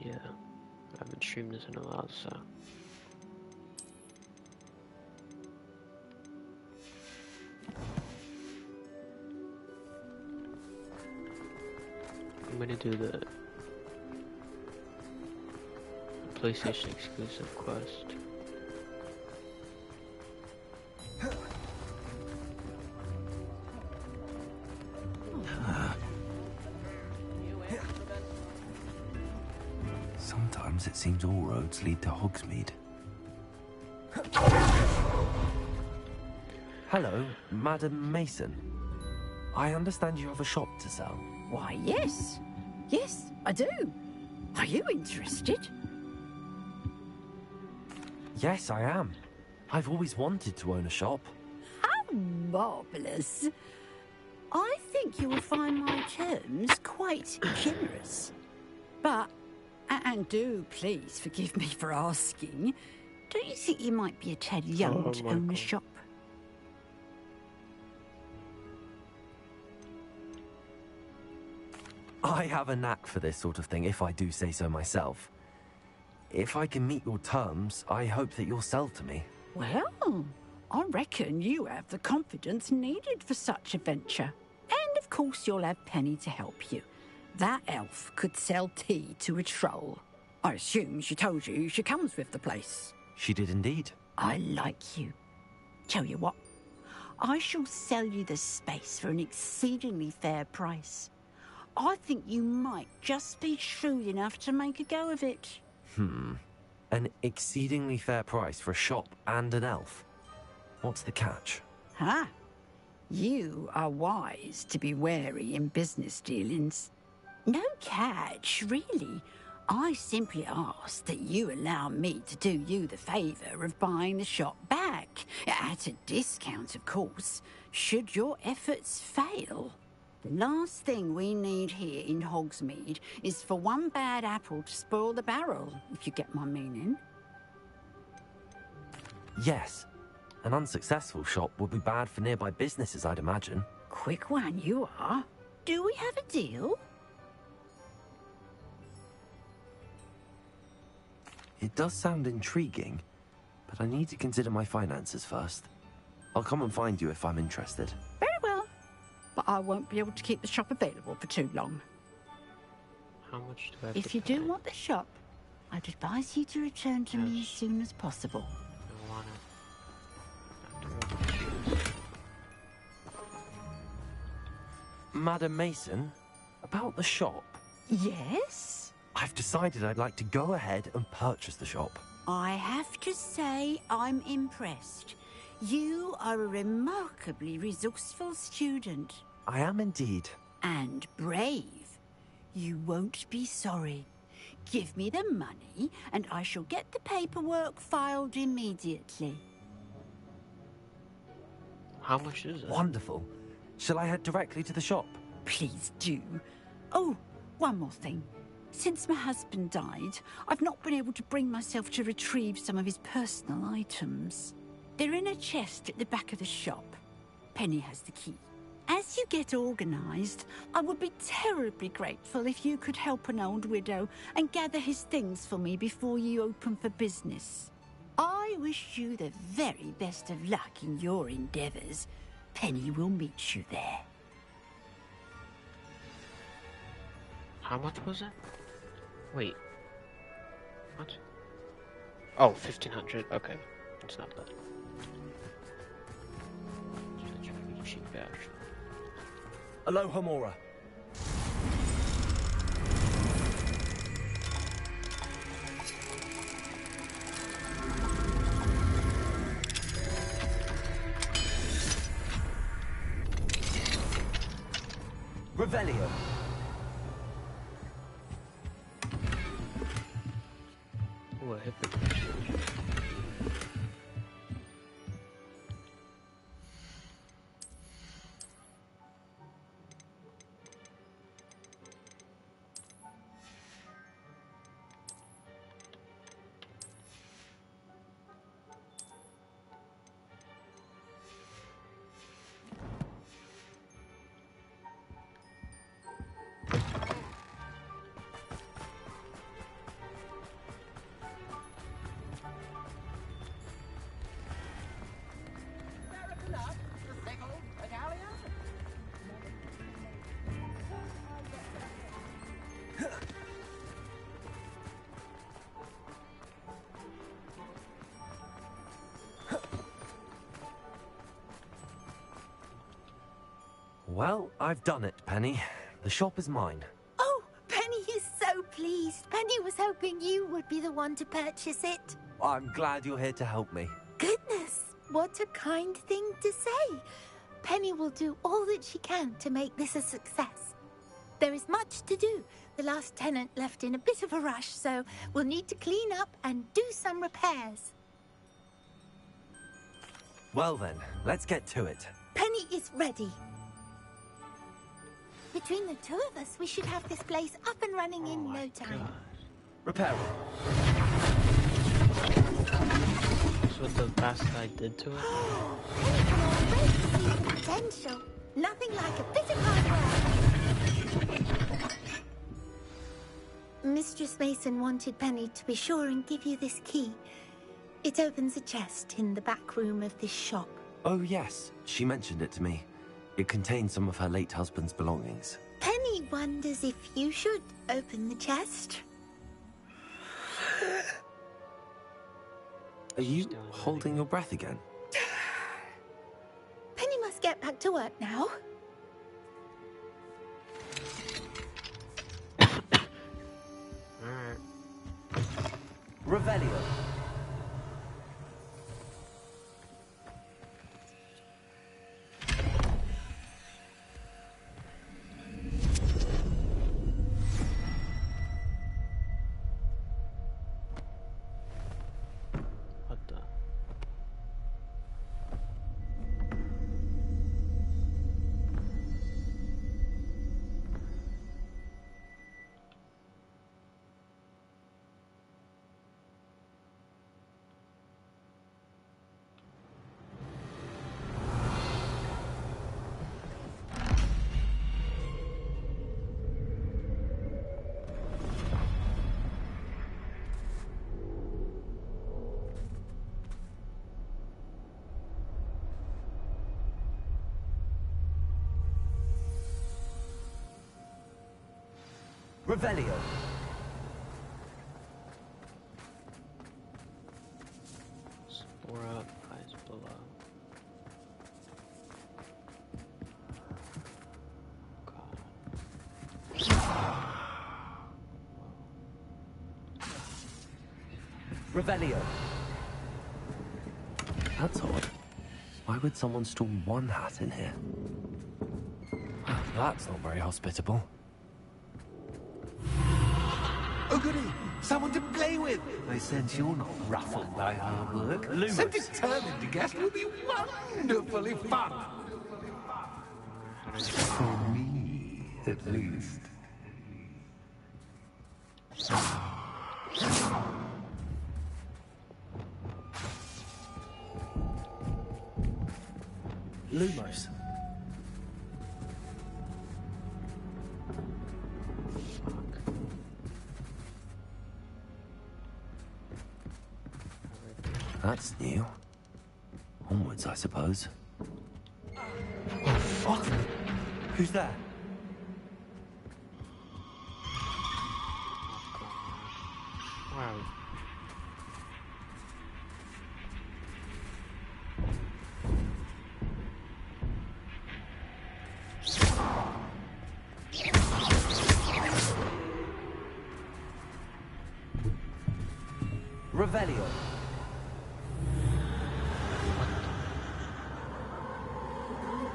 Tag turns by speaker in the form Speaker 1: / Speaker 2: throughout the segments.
Speaker 1: Yeah, I haven't streamed this in a while, so. I'm gonna do the PlayStation exclusive quest.
Speaker 2: Sometimes it seems all roads lead to Hogsmeade. Hello, Madam Mason. I understand you have a shop to sell.
Speaker 3: Why, yes. Yes, I do. Are you interested?
Speaker 2: Yes, I am. I've always wanted to own a shop.
Speaker 3: How marvellous. I think you will find my terms quite generous. But, and do please forgive me for asking, don't you think you might be a tad young to own a shop?
Speaker 2: I have a knack for this sort of thing, if I do say so myself. If I can meet your terms, I hope that you'll sell to me.
Speaker 3: Well, I reckon you have the confidence needed for such a venture. And of course you'll have Penny to help you. That elf could sell tea to a troll. I assume she told you she comes with the place.
Speaker 2: She did indeed.
Speaker 3: I like you. Tell you what, I shall sell you the space for an exceedingly fair price. I think you might just be shrewd enough to make a go of it.
Speaker 2: An exceedingly fair price for a shop and an elf. What's the catch?
Speaker 3: Huh? You are wise to be wary in business dealings. No catch, really. I simply ask that you allow me to do you the favour of buying the shop back. At a discount, of course, should your efforts fail. The last thing we need here in Hogsmeade is for one bad apple to spoil the barrel, if you get my meaning.
Speaker 2: Yes. An unsuccessful shop would be bad for nearby businesses, I'd imagine.
Speaker 3: Quick one, you are. Do we have a deal?
Speaker 2: It does sound intriguing, but I need to consider my finances first. I'll come and find you if I'm interested.
Speaker 3: Very well. But I won't be able to keep the shop available for too long.
Speaker 1: How much do I have
Speaker 3: If
Speaker 1: to
Speaker 3: you
Speaker 1: pay?
Speaker 3: do want the shop, I'd advise you to return to me as soon as possible.
Speaker 1: I want it.
Speaker 2: Madam Mason, about the shop.
Speaker 3: Yes?
Speaker 2: I've decided I'd like to go ahead and purchase the shop.
Speaker 3: I have to say I'm impressed. You are a remarkably resourceful student.
Speaker 2: I am indeed.
Speaker 3: And brave. You won't be sorry. Give me the money, and I shall get the paperwork filed immediately.
Speaker 1: How much is it?
Speaker 2: Wonderful. Shall I head directly to the shop?
Speaker 3: Please do. Oh, one more thing. Since my husband died, I've not been able to bring myself to retrieve some of his personal items. They're in a chest at the back of the shop. Penny has the key. As you get organised, I would be terribly grateful if you could help an old widow and gather his things for me before you open for business. I wish you the very best of luck in your endeavours. Penny will meet you there.
Speaker 1: How much was it? Wait. What? Oh, 1,500. Okay. It's not bad. Cheap, actually.
Speaker 2: Aloha Mora. Revelio.
Speaker 1: Ooh, a hypocrite.
Speaker 2: Well, I've done it, Penny. The shop is mine.
Speaker 4: Oh, Penny is so pleased. Penny was hoping you would be the one to purchase it.
Speaker 2: I'm glad you're here to help me.
Speaker 4: Goodness, what a kind thing to say. Penny will do all that she can to make this a success. There is much to do. The last tenant left in a bit of a rush, so we'll need to clean up and do some repairs.
Speaker 2: Well then, let's get to it.
Speaker 4: Penny is ready. Between the two of us, we should have this place up and running in no time.
Speaker 2: Repair it.
Speaker 1: That's what the bastard did to it?
Speaker 4: Penny can already see the potential. Nothing like a bit of hard work. Mistress Mason wanted Penny to be sure and give you this key. It opens a chest in the back room of this shop.
Speaker 2: Oh yes, she mentioned it to me. It contains some of her late husband's belongings.
Speaker 4: Penny wonders if you should open the chest.
Speaker 2: Are you holding your breath again?
Speaker 4: Penny must get back to work now.
Speaker 1: Alright.
Speaker 2: Revelio.
Speaker 1: What the?
Speaker 2: Revelio.
Speaker 1: Spore up, eyes below.
Speaker 2: Revelio. That's odd. Why would someone store one hat in here? That's not very hospitable.
Speaker 5: Oh, goody! Someone to play with! I sense you're not ruffled by hard work.
Speaker 2: Lumos.
Speaker 5: So determined to guess will be wonderfully fun! For me, at least.
Speaker 2: Lumos. That's new. Onwards, I suppose. Oh, fuck! Who's there?
Speaker 1: Wow.
Speaker 2: Revelio.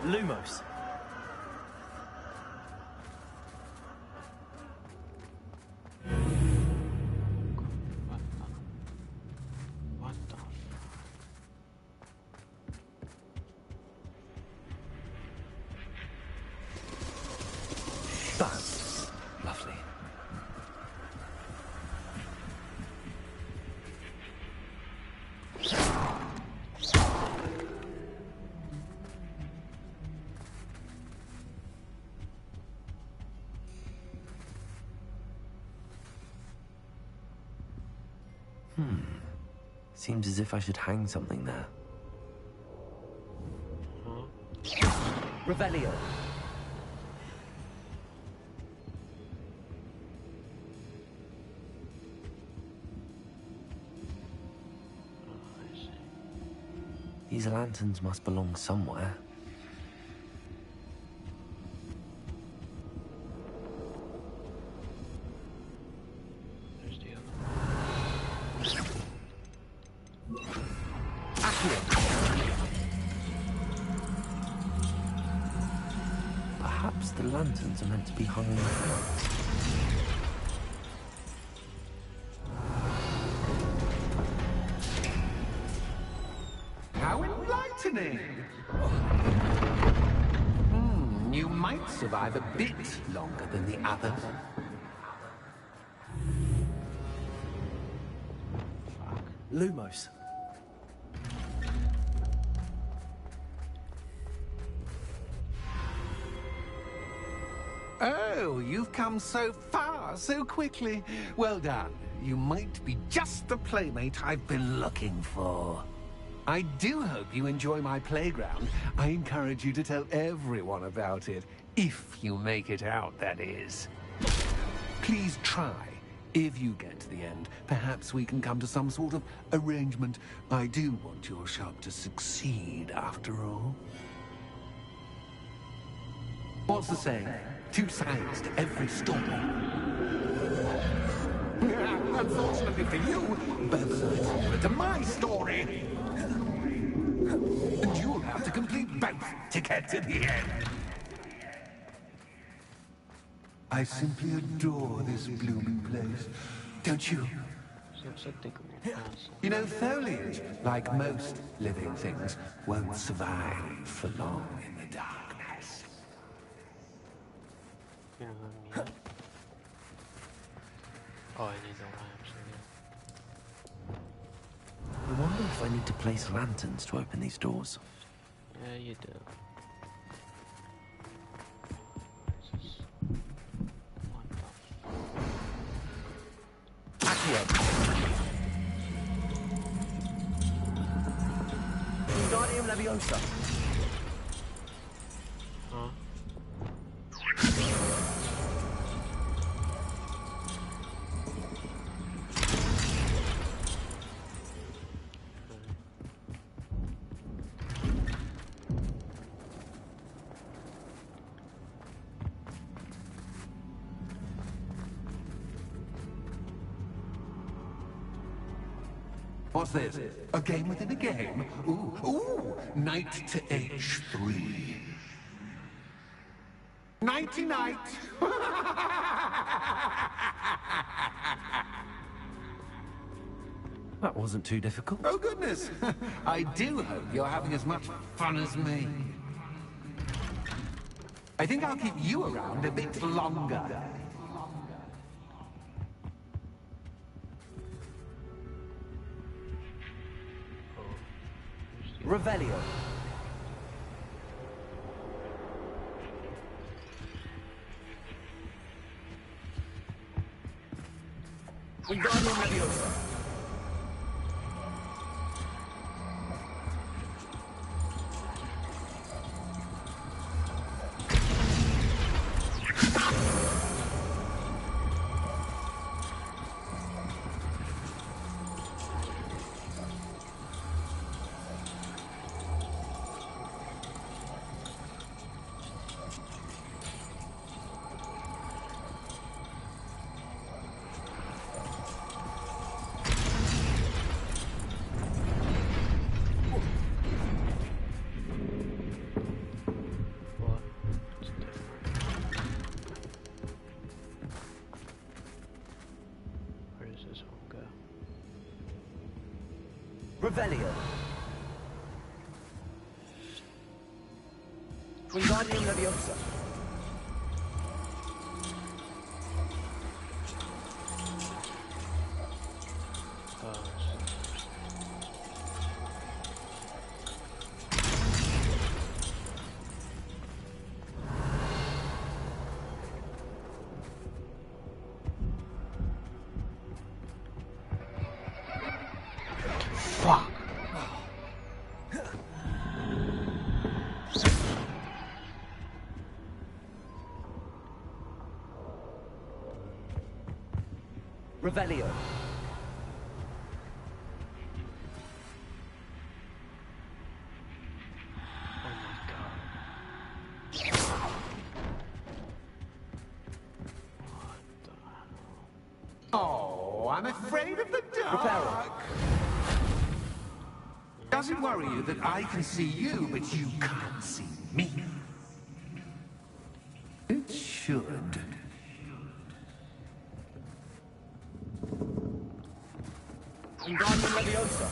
Speaker 2: Lumos.
Speaker 1: What the
Speaker 2: That's lovely. Seems as if I should hang something there. Revelio.
Speaker 1: I see.
Speaker 2: These lanterns must belong somewhere. the lanterns are meant to be hung in the house.
Speaker 5: How enlightening! You might survive a bit longer than the others.
Speaker 2: Lumos.
Speaker 5: Oh, you've come so far, so quickly. Well done. You might be just the playmate I've been looking for. I do hope you enjoy my playground. I encourage you to tell everyone about it. If you make it out, that is. Please try. If you get to the end, perhaps we can come to some sort of arrangement. I do want your shop to succeed, after all. What's the saying? 2 sides to every story. Unfortunately for you, both sides fall to my story. And you'll have to complete both to get to the end. I simply adore this blooming place. Don't you? You know, foliage, like most living things, won't survive for long in the darkness.
Speaker 1: Oh, I need the lamps again.
Speaker 2: I wonder if I need to place lanterns to open these doors.
Speaker 1: Yeah, you do.
Speaker 2: Wingardium Leviosa.
Speaker 1: Huh?
Speaker 5: What's this? A game within a game? Ooh, knight to H3. Nighty-night!
Speaker 2: That wasn't too difficult.
Speaker 5: Oh, goodness! I do hope you're having as much fun as me. I think I'll keep you around a bit longer.
Speaker 2: Revelio. Wingardium Leviosa. Revelio. Wingardium Leviosa.
Speaker 1: Fuck.
Speaker 2: Revelio.
Speaker 5: Oh, I'm afraid of the dark.
Speaker 2: Reparo.
Speaker 5: Does it worry you that I can see you, but you can't see me? should.
Speaker 2: Wingardium Leviosa.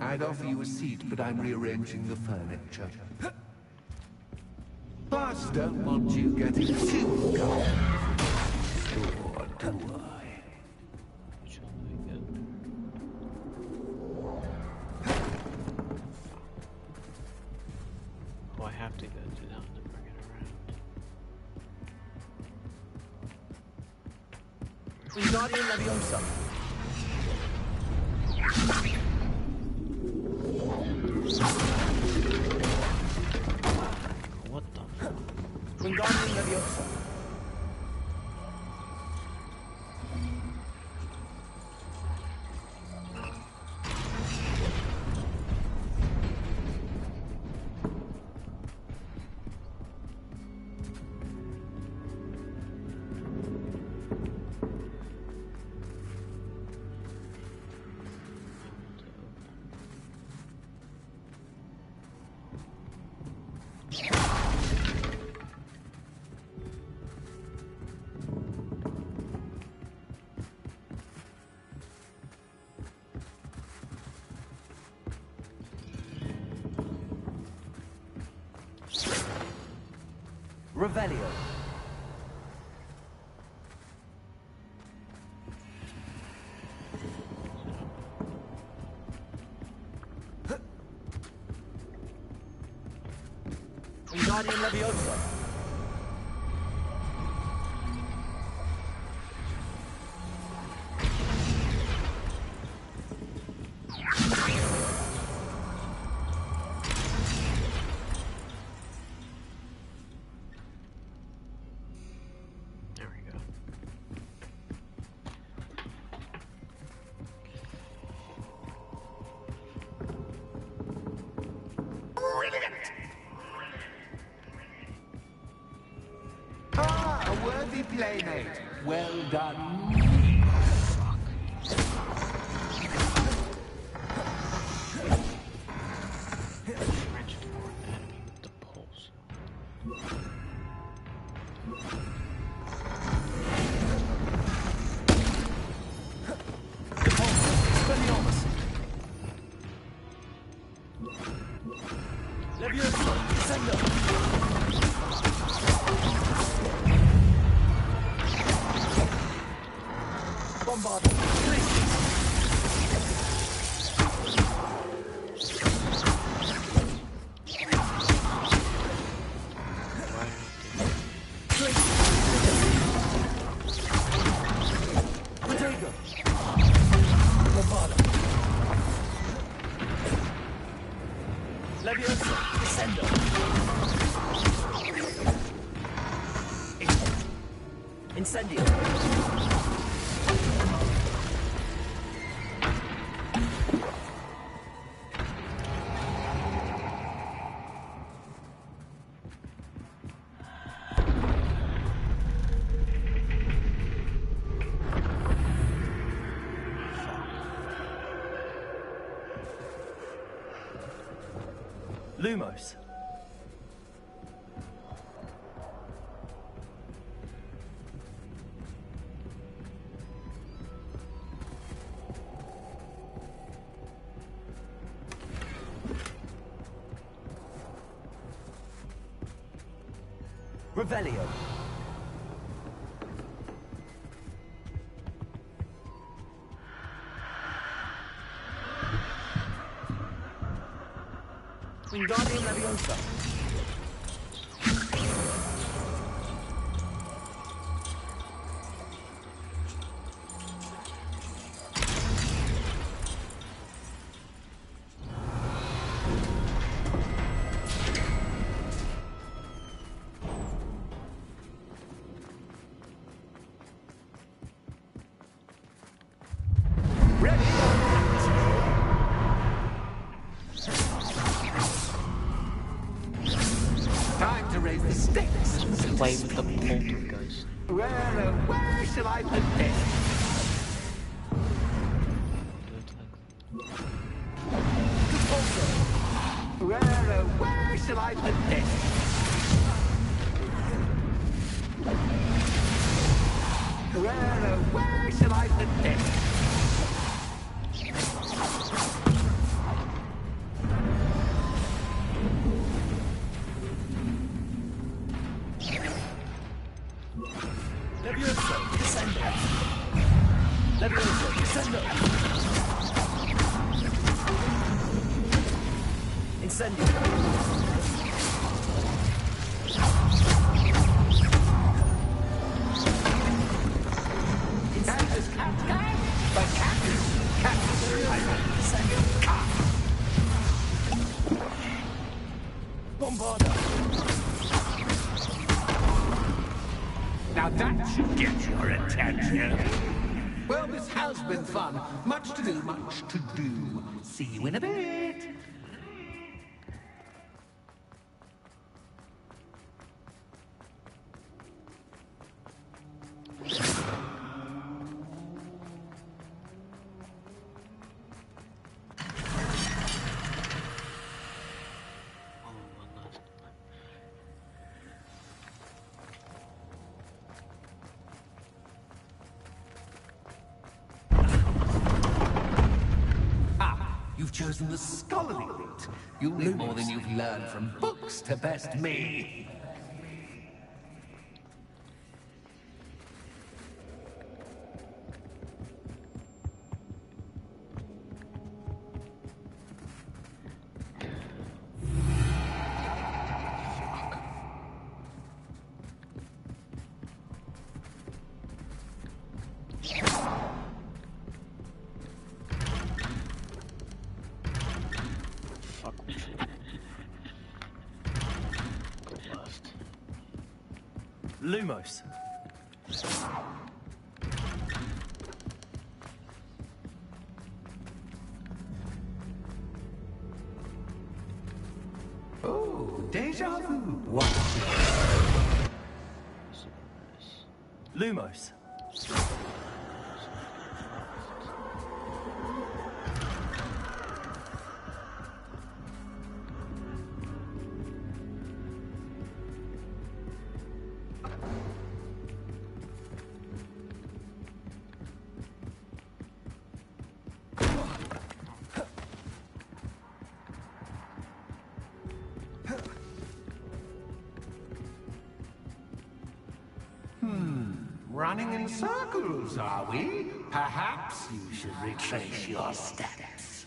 Speaker 5: I'd offer you a seat, but I'm rearranging the furniture. Plus, don't want you getting too cold. Or do I?
Speaker 1: Which one do we go? Oh, I have to go do that and then bring it around.
Speaker 2: Wingardium Leviosa.
Speaker 1: What the fuck?
Speaker 2: Wingardium Leviosa. Revelio. Wingardium Leviosa.
Speaker 1: There we go.
Speaker 5: Ah, a worthy playmate. Well done.
Speaker 1: Transform enemy with the pulse.
Speaker 2: Expelliarmus. Leviosa. Descendo. Bombard. Protego. Bombarda. Leviosa. Descendo. Incendio. Lumos. Revelio. Wingardium Leviosa.
Speaker 5: Time to raise the stakes.
Speaker 1: Play with the poltergeist.
Speaker 5: Where shall I put this? Where shall I put this? Where shall I put this?
Speaker 2: Levioso, descendo. Levioso, descendo. Incendio. Bombarda.
Speaker 5: Now that should get your attention. Well, this has been fun. Much to do, much to do. See you in a bit. You've chosen the scholarly route. You'll need more than you've learned from books to best me.
Speaker 2: Lumos.
Speaker 5: Oh, deja vu. What?
Speaker 2: Lumos.
Speaker 5: Running in circles, are we? Perhaps you should retrace your steps.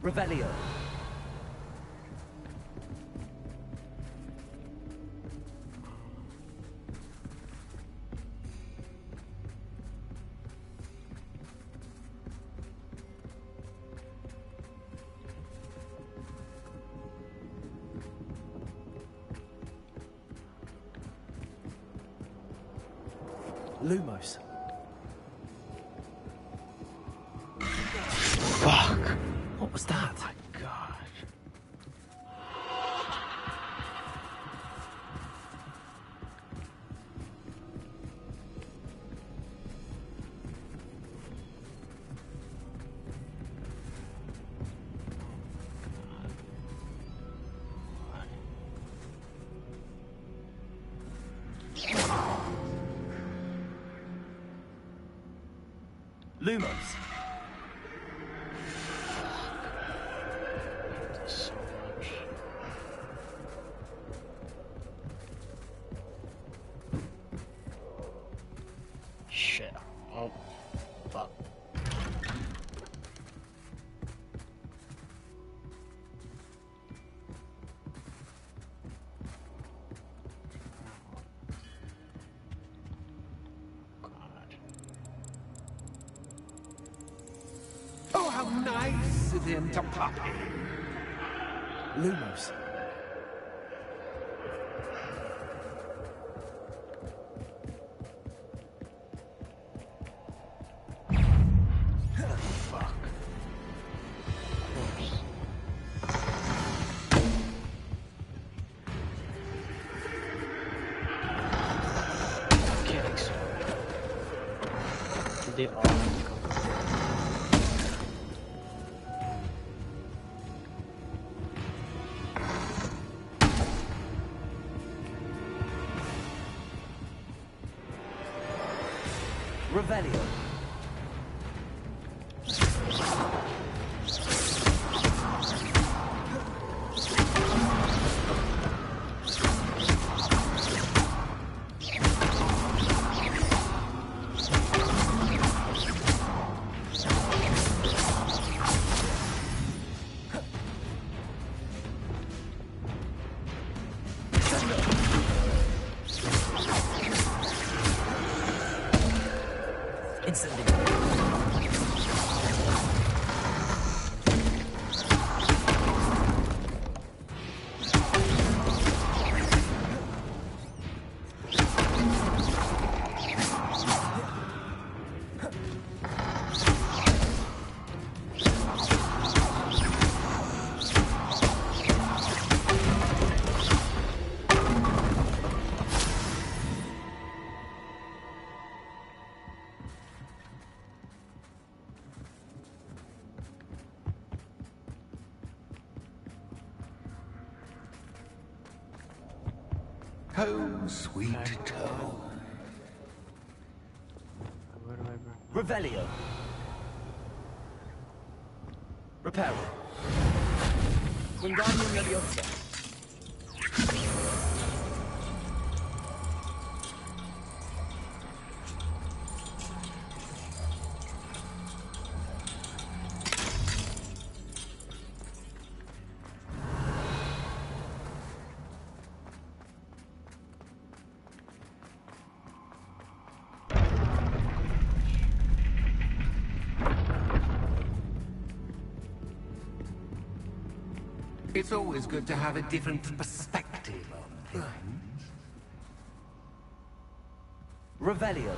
Speaker 2: Revelio. Lumos.
Speaker 1: Fuck.
Speaker 2: What was that?
Speaker 1: Oh my god.
Speaker 2: Lumos.
Speaker 1: So much. Shit. Oh, fuck.
Speaker 5: Oh, how nice of him to pop in.
Speaker 2: Lumos.
Speaker 1: They all come.
Speaker 2: Revelio.
Speaker 5: Home, sweet home.
Speaker 1: Where do I bring?
Speaker 2: Revelio. Reparo. Wingardium Leviosa.
Speaker 5: It's always good to have a different perspective on things.
Speaker 2: Revelio.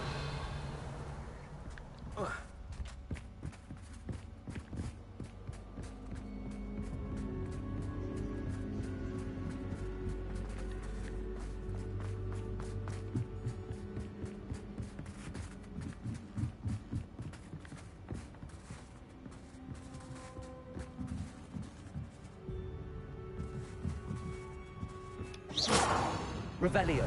Speaker 2: Revelio.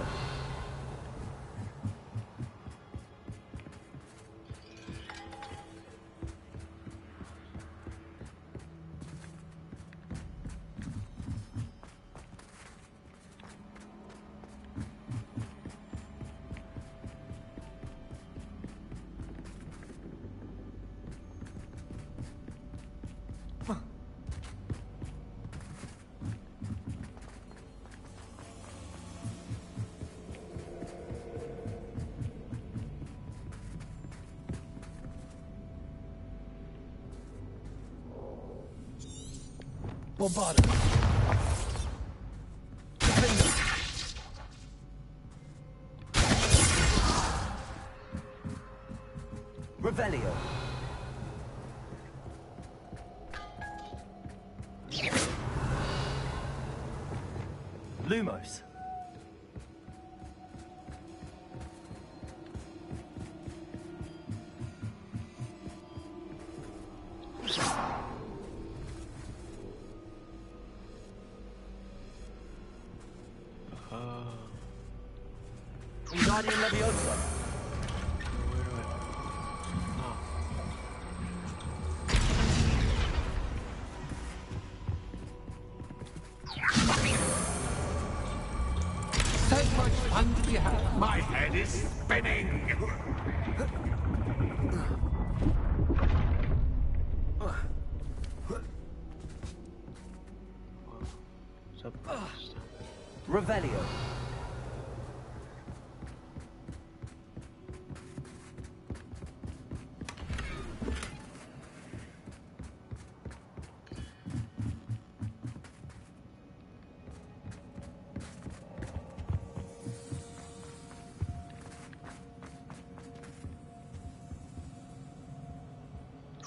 Speaker 6: Bombarda.
Speaker 2: Revelio. Lumos. Wingardium Leviosa.
Speaker 1: Where do I? Oh.
Speaker 5: So much fun to be had. My head is spinning.
Speaker 1: Surprised.
Speaker 2: Revelio.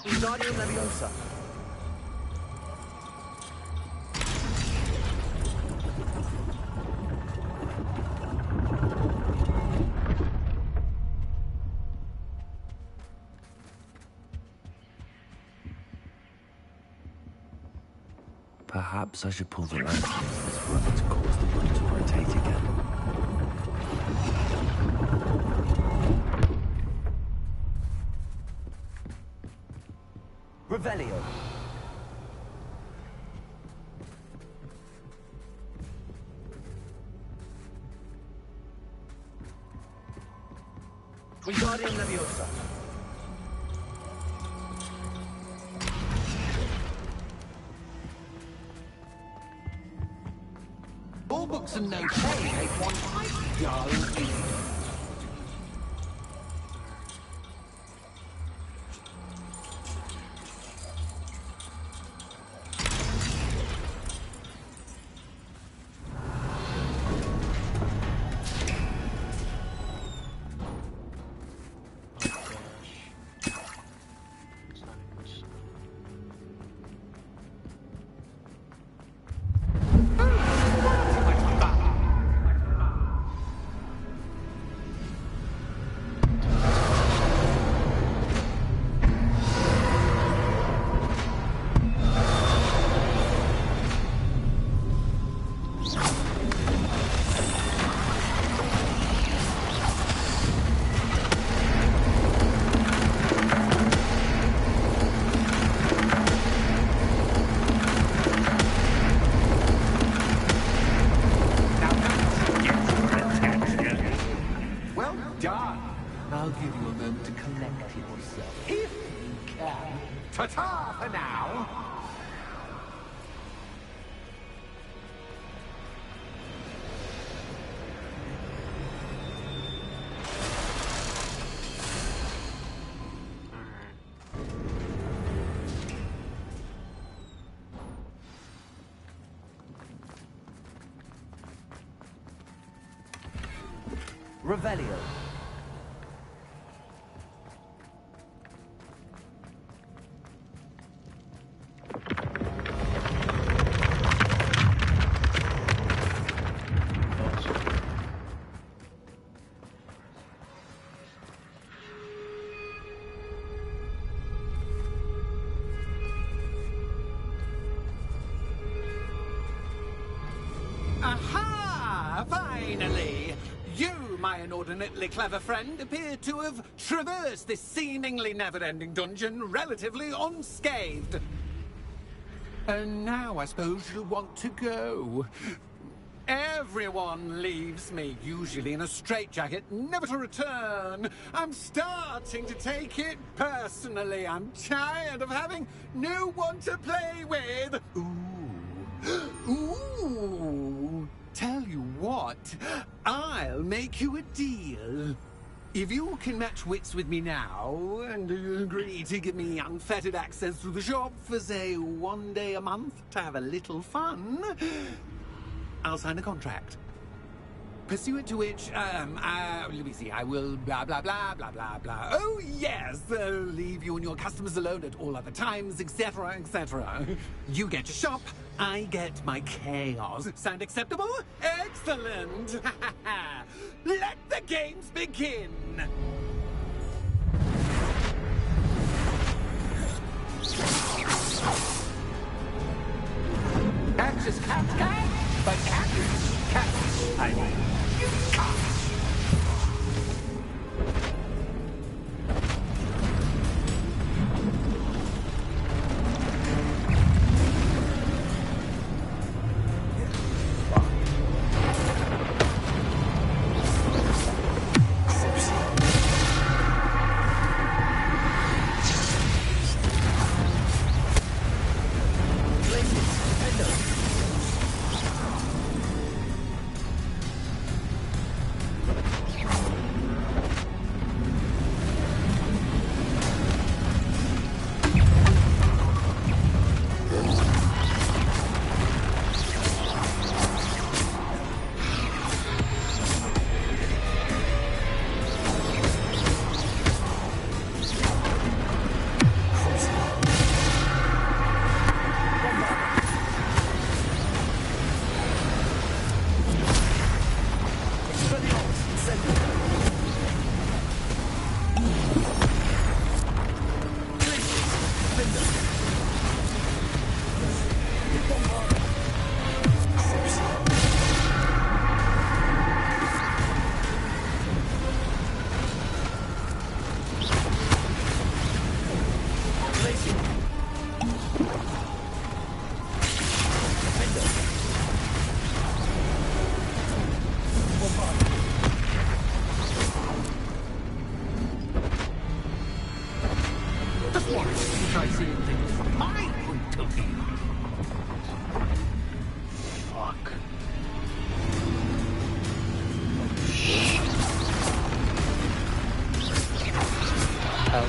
Speaker 2: Wingardium Leviosa. Perhaps I should pull the lamp using this rubber to cause the wood to rotate again. Revelio. Wingardium Leviosa.
Speaker 5: All books and no play make one quite dull indeed. I'll give you a moment to collect yourself, if you can. Ta-ta for now!
Speaker 2: Revelio.
Speaker 5: Aha! Finally! You, my inordinately clever friend, appear to have traversed this seemingly never-ending dungeon relatively unscathed. And now I suppose you'll want to go. Everyone leaves me, usually in a straitjacket, never to return. I'm starting to take it personally. I'm tired of having no one to play with. Ooh. Ooh. Tell you what, I'll make you a deal. If you can match wits with me now and agree to give me unfettered access to the shop for, say, 1 day a month to have a little fun, I'll sign a contract. Pursuant to which, let me see, I will blah, blah, blah, blah, blah, blah. Oh, yes, leave you and your customers alone at all other times, etc., etc. You get your shop, I get my chaos. Sound acceptable? Excellent! Let the games begin! Axis cat, but cat, I mean, cat. try seeing things from my point of view.
Speaker 1: Fuck. Hell.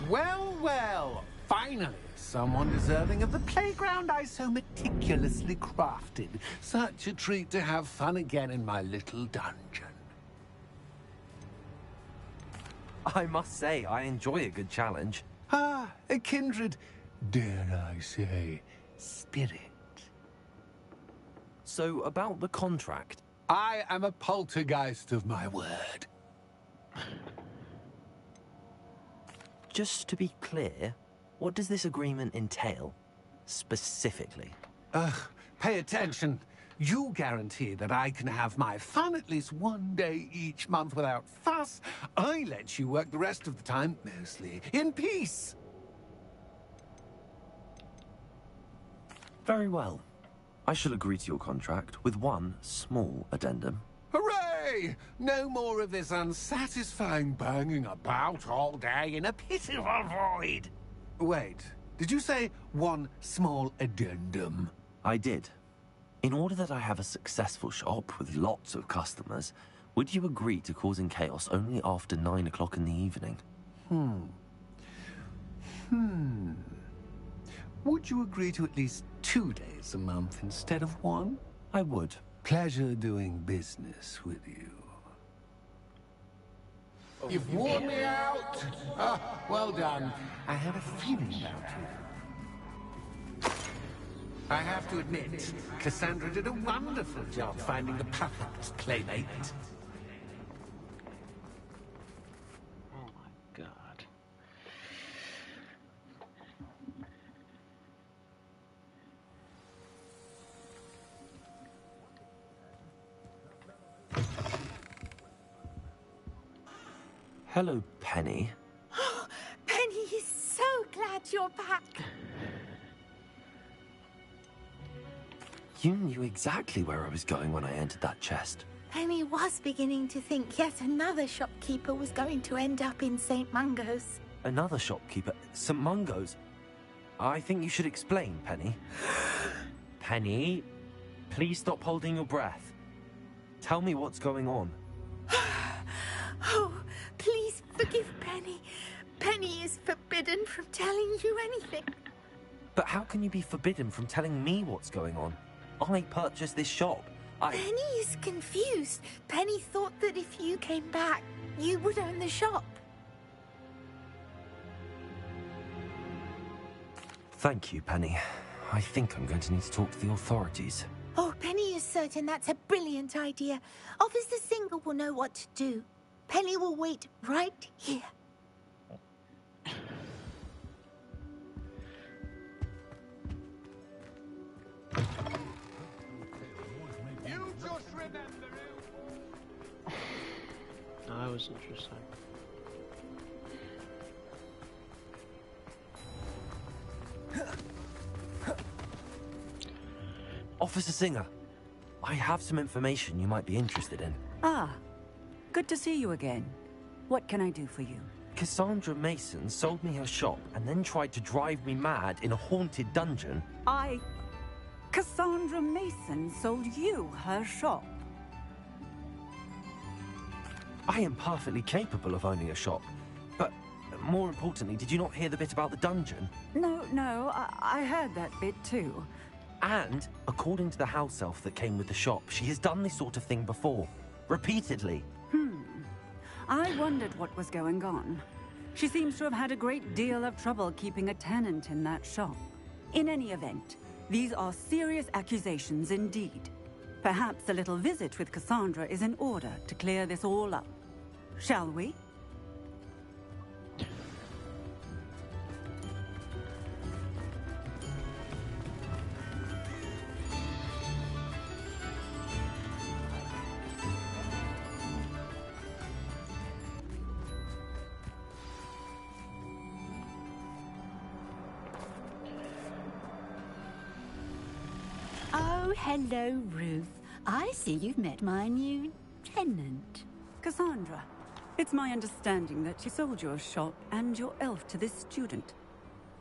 Speaker 5: Well, well, finally, someone deserving of the playground I so meticulously crafted. Such a treat to have fun again in my little dungeon.
Speaker 2: I must say, I enjoy a good challenge.
Speaker 5: Ah, a kindred, dare I say, spirit.
Speaker 2: So, about the contract.
Speaker 5: I am a poltergeist of my word.
Speaker 2: Just to be clear, what does this agreement entail, specifically?
Speaker 5: Pay attention. You guarantee that I can have my fun at least one day each month without fuss. I let you work the rest of the time, mostly in peace.
Speaker 2: Very well. I shall agree to your contract with one small addendum.
Speaker 5: Hooray! No more of this unsatisfying banging about all day in a pitiful void. Wait, did you say one small addendum?
Speaker 2: I did. In order that I have a successful shop with lots of customers, would you agree to causing chaos only after 9 o'clock in the evening?
Speaker 5: Would you agree to at least 2 days a month instead of one?
Speaker 2: I would.
Speaker 5: Pleasure doing business with you. You've worn me out. Well done. I had a feeling about you. I have to admit, Cassandra did a wonderful job finding the perfect playmate.
Speaker 1: Oh my god.
Speaker 2: Hello, Penny.
Speaker 4: Penny is so glad you're back.
Speaker 2: You knew exactly where I was going when I entered that chest.
Speaker 4: Penny was beginning to think yet another shopkeeper was going to end up in St. Mungo's.
Speaker 2: Another shopkeeper, St. Mungo's. I think you should explain, Penny. Penny, please stop holding your breath. Tell me what's going on.
Speaker 4: Oh, please forgive Penny. Penny is forbidden from telling you anything.
Speaker 2: But how can you be forbidden from telling me what's going on? I purchased this shop.
Speaker 4: Penny is confused. Penny thought that if you came back, you would own the shop.
Speaker 2: Thank you, Penny. I think I'm going to need to talk to the authorities.
Speaker 4: Oh, Penny is certain that's a brilliant idea. Officer Singer will know what to do. Penny will wait right here.
Speaker 5: You just remember it.
Speaker 1: No, that was interesting.
Speaker 2: Officer Singer, I have some information you might be interested in.
Speaker 6: Ah, good to see you again. What can I do for you?
Speaker 2: Cassandra Mason sold me her shop and then tried to drive me mad in a haunted dungeon.
Speaker 6: Cassandra Mason sold you her shop.
Speaker 2: I am perfectly capable of owning a shop. But more importantly, did you not hear the bit about the dungeon?
Speaker 6: No, I heard that bit too.
Speaker 2: And, according to the house elf that came with the shop, she has done this sort of thing before. Repeatedly.
Speaker 6: I wondered what was going on. She seems to have had a great deal of trouble keeping a tenant in that shop. In any event, these are serious accusations indeed. Perhaps a little visit with Cassandra is in order to clear this all up. Shall we?
Speaker 3: Oh, hello, Ruth. I see you've met my new tenant.
Speaker 6: Cassandra, it's my understanding that you sold your shop and your elf to this student.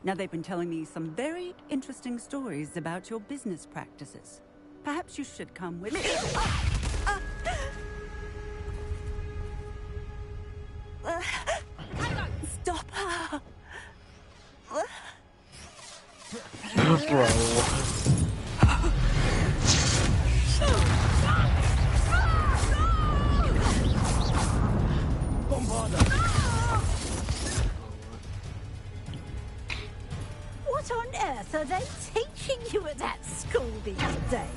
Speaker 6: Now, they've been telling me some very interesting stories about your business practices. Perhaps you should come with... Stop her!
Speaker 1: Bro.
Speaker 3: What on earth are they teaching you at that school these days?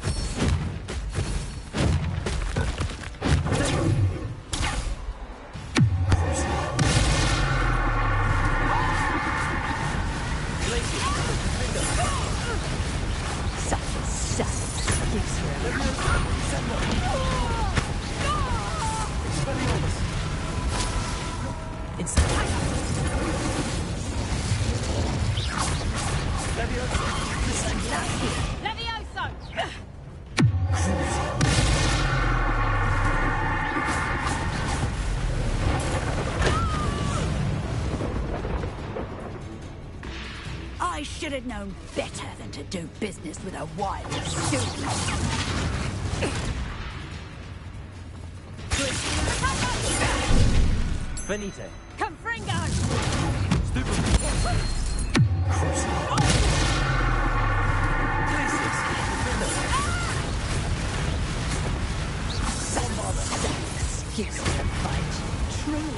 Speaker 3: Such a savage gives her I should have known better than to do business with a wild student.
Speaker 2: Benite.
Speaker 3: Confringo! Excuse me, fight. Truly.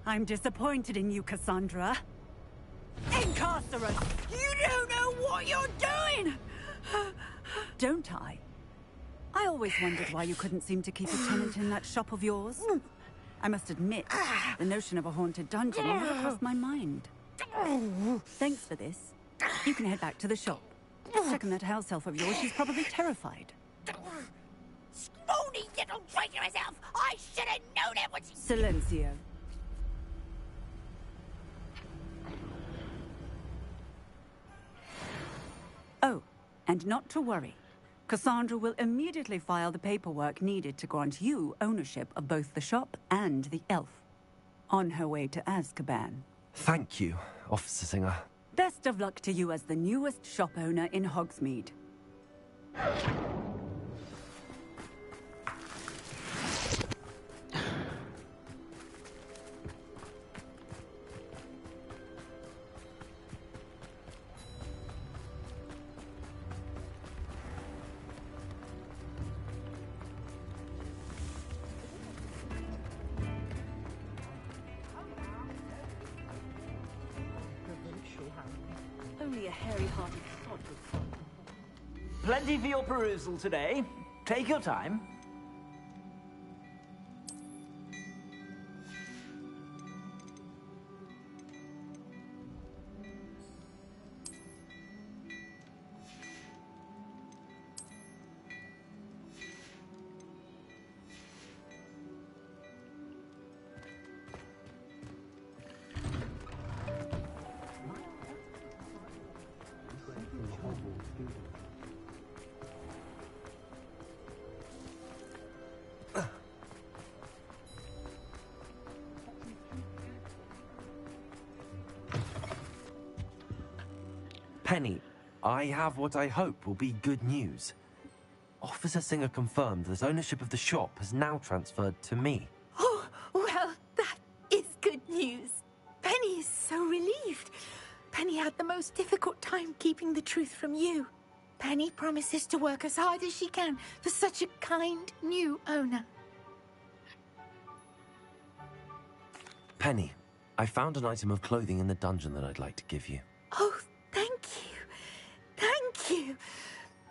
Speaker 3: I'm disappointed in you, Cassandra. Incarcerate! You don't know what you're doing! Don't I? I always wondered why you couldn't seem to keep a tenant in that shop of yours. I must admit, the notion of a haunted dungeon never crossed my mind. Thanks for this. You can head back to the shop. Check on that house elf of yours, she's probably terrified. Scrawny little traitor herself! I should have known it when she...
Speaker 6: Silencio. Oh, and not to worry. Cassandra will immediately file the paperwork needed to grant you ownership of both the shop and the elf. On her way to Azkaban.
Speaker 2: Thank you, Officer Singer.
Speaker 6: Best of luck to you as the newest shop owner in Hogsmeade. only a hairy-hearted sod would...
Speaker 7: Plenty for your perusal today. Take your time.
Speaker 2: Penny, I have what I hope will be good news. Officer Singer confirmed that ownership of the shop has now transferred to me.
Speaker 4: Oh, well, that is good news. Penny is so relieved. Penny had the most difficult time keeping the truth from you. Penny promises to work as hard as she can for such a kind new owner.
Speaker 2: Penny, I found an item of clothing in the dungeon that I'd like to give you.
Speaker 4: Oh, thank you. Thank you.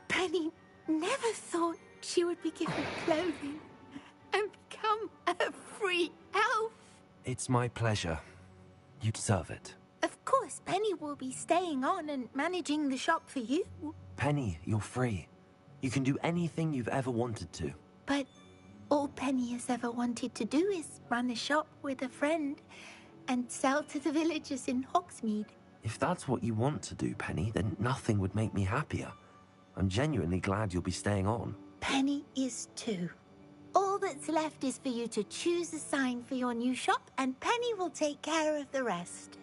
Speaker 4: Penny never thought she would be given clothing and become a free elf.
Speaker 2: It's my pleasure. You deserve it.
Speaker 4: Of course, Penny will be staying on and managing the shop for you.
Speaker 2: Penny, you're free. You can do anything you've ever wanted to.
Speaker 4: But all Penny has ever wanted to do is run a shop with a friend and sell to the villagers in Hogsmeade.
Speaker 2: If that's what you want to do, Penny, then nothing would make me happier. I'm genuinely glad you'll be staying on.
Speaker 4: Penny is too. All that's left is for you to choose a sign for your new shop, and Penny will take care of the rest.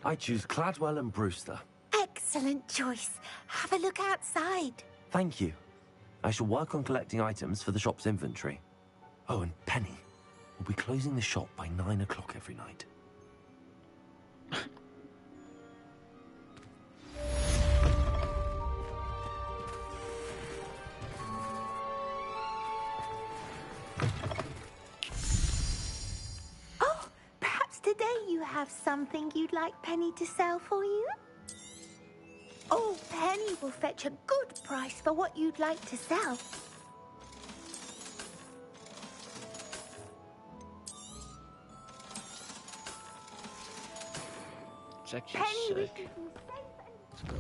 Speaker 2: I choose Cladwell and Brewster.
Speaker 4: Excellent choice. Have a look outside.
Speaker 2: Thank you. I shall work on collecting items for the shop's inventory. Oh, and Penny, we'll be closing the shop by 9 o'clock every night.
Speaker 4: Oh, perhaps today you have something you'd like Penny to sell for you? Oh, Penny will fetch a good price for what you'd like to sell.
Speaker 1: It's actually
Speaker 4: Penny, we
Speaker 1: sick.
Speaker 4: can be safe and...
Speaker 1: Let's go.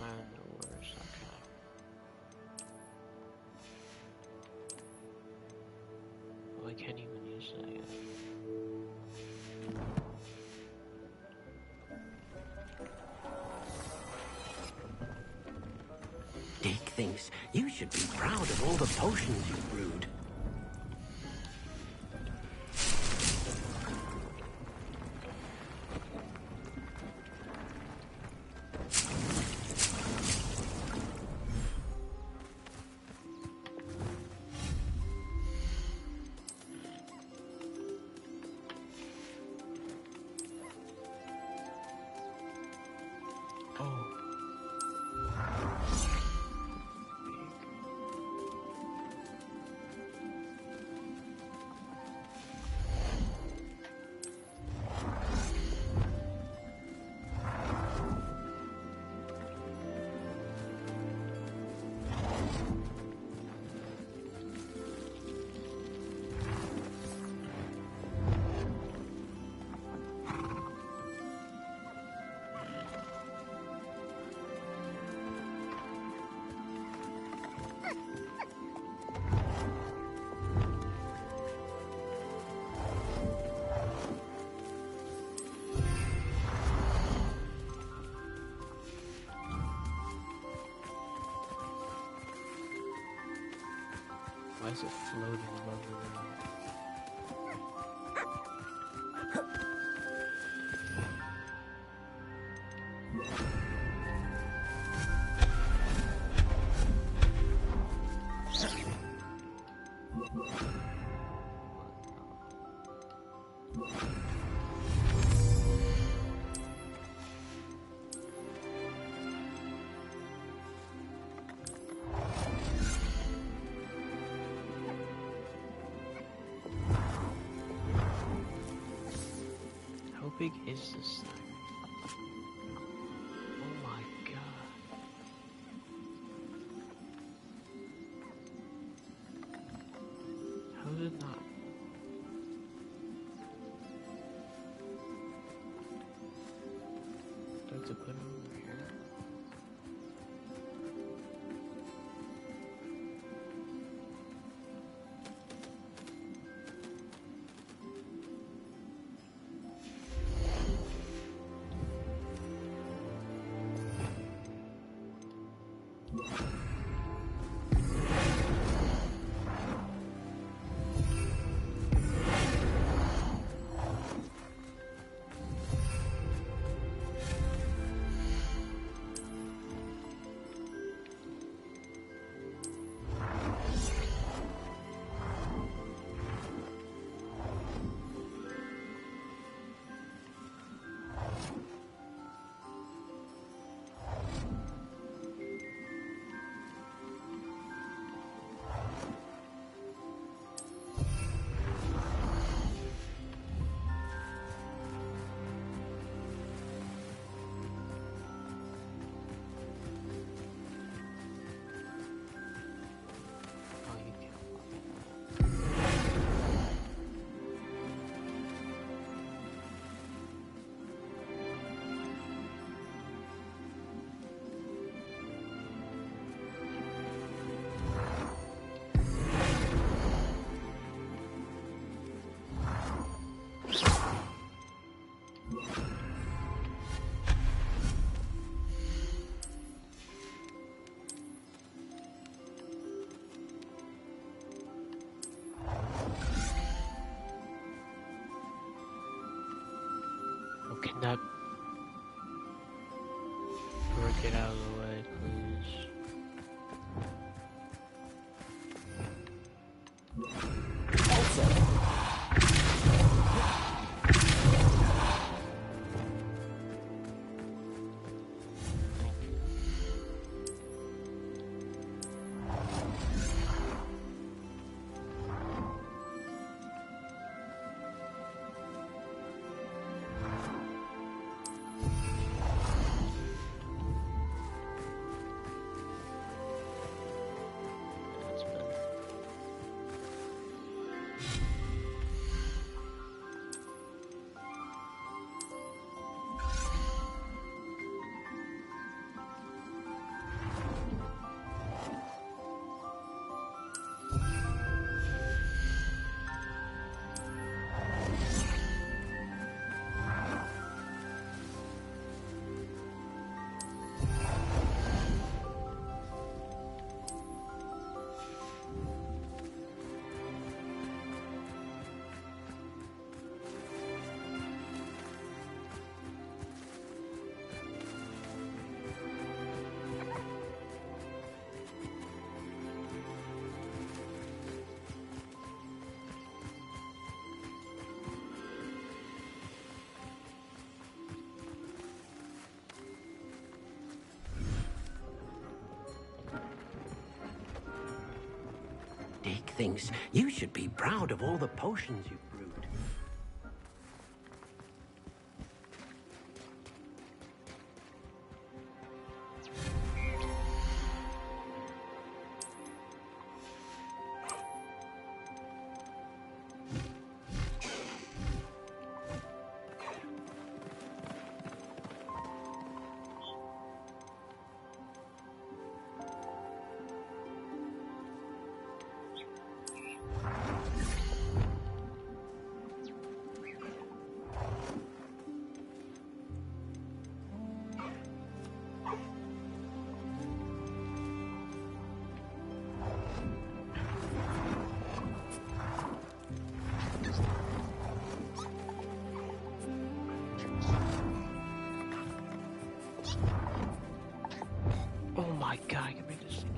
Speaker 1: No worries, okay. Well, I can't even use that yet.
Speaker 8: Dick thinks you should be proud of all the potions you brewed.
Speaker 1: Why is it floating above the room? How big is this thing? Oh my god. How did it not? Do I have to put it over here? Oh, you can. Oh, can that brick get out of the way, please? That's better.
Speaker 8: Dick thinks you should be proud of all the potions you've brewed. Oh my god, I can make this thing.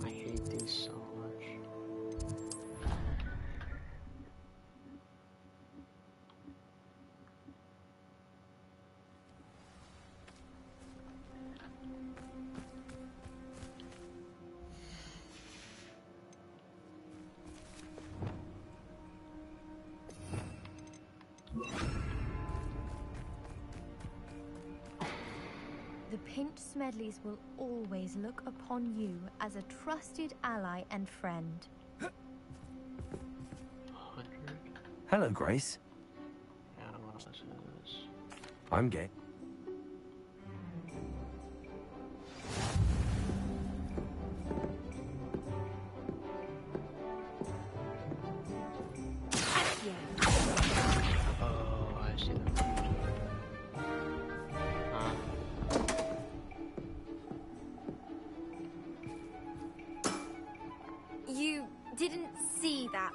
Speaker 1: I hate these so much.
Speaker 9: The Pinch Smedleys will always look upon you as a trusted ally and friend.
Speaker 1: 100?
Speaker 2: Hello, Grace.
Speaker 1: Yeah, I don't want to listen to this.
Speaker 2: I'm gay.
Speaker 1: Oh, I see that. Huh?
Speaker 9: You didn't see that.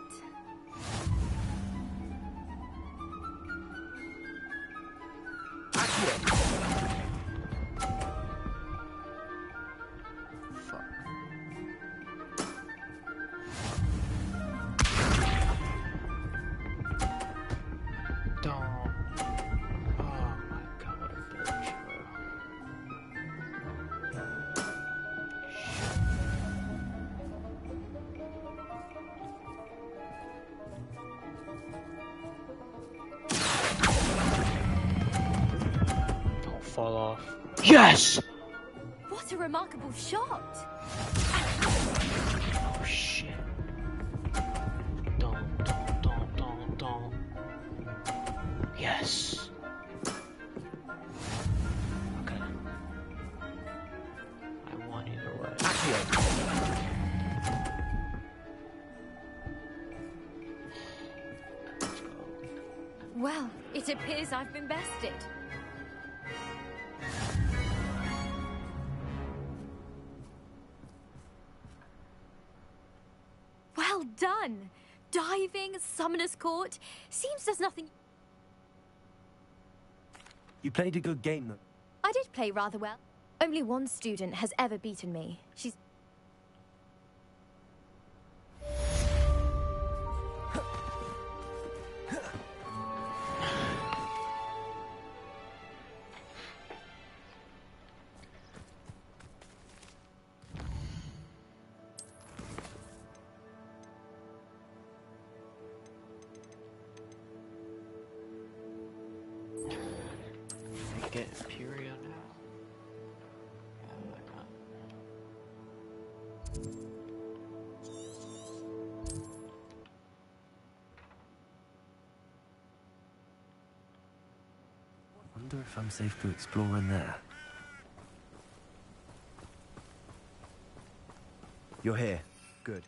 Speaker 1: Fuck. Don't. Oh my god, what a bitch, bro. Don't fall off. Yes!
Speaker 9: What a remarkable shot!
Speaker 1: Oh shit. Don't. Yes. Okay. I won either way. Let's go.
Speaker 9: Well, it appears I've been bested. Well done! Diving, Summoner's Court. Seems there's nothing...
Speaker 2: You played a good game, though.
Speaker 9: I did play rather well. Only one student has ever beaten me. She's...
Speaker 1: I get Imperial now. Yeah, why not?
Speaker 2: Wonder if I'm safe to explore in there. You're here. Good.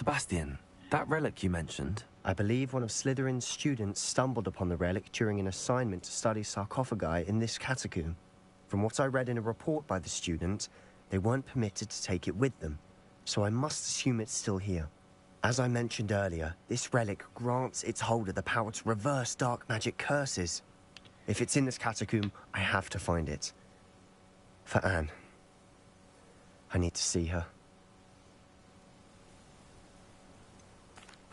Speaker 2: Sebastian, that relic you mentioned,
Speaker 10: I believe one of Slytherin's students stumbled upon the relic during an assignment to study sarcophagi in this catacomb. From what I read in a report by the student, they weren't permitted to take it with them, so I must assume it's still here. As I mentioned earlier, this relic grants its holder the power to reverse dark magic curses. If it's in this catacomb, I have to find it. For Anne. I need to see her.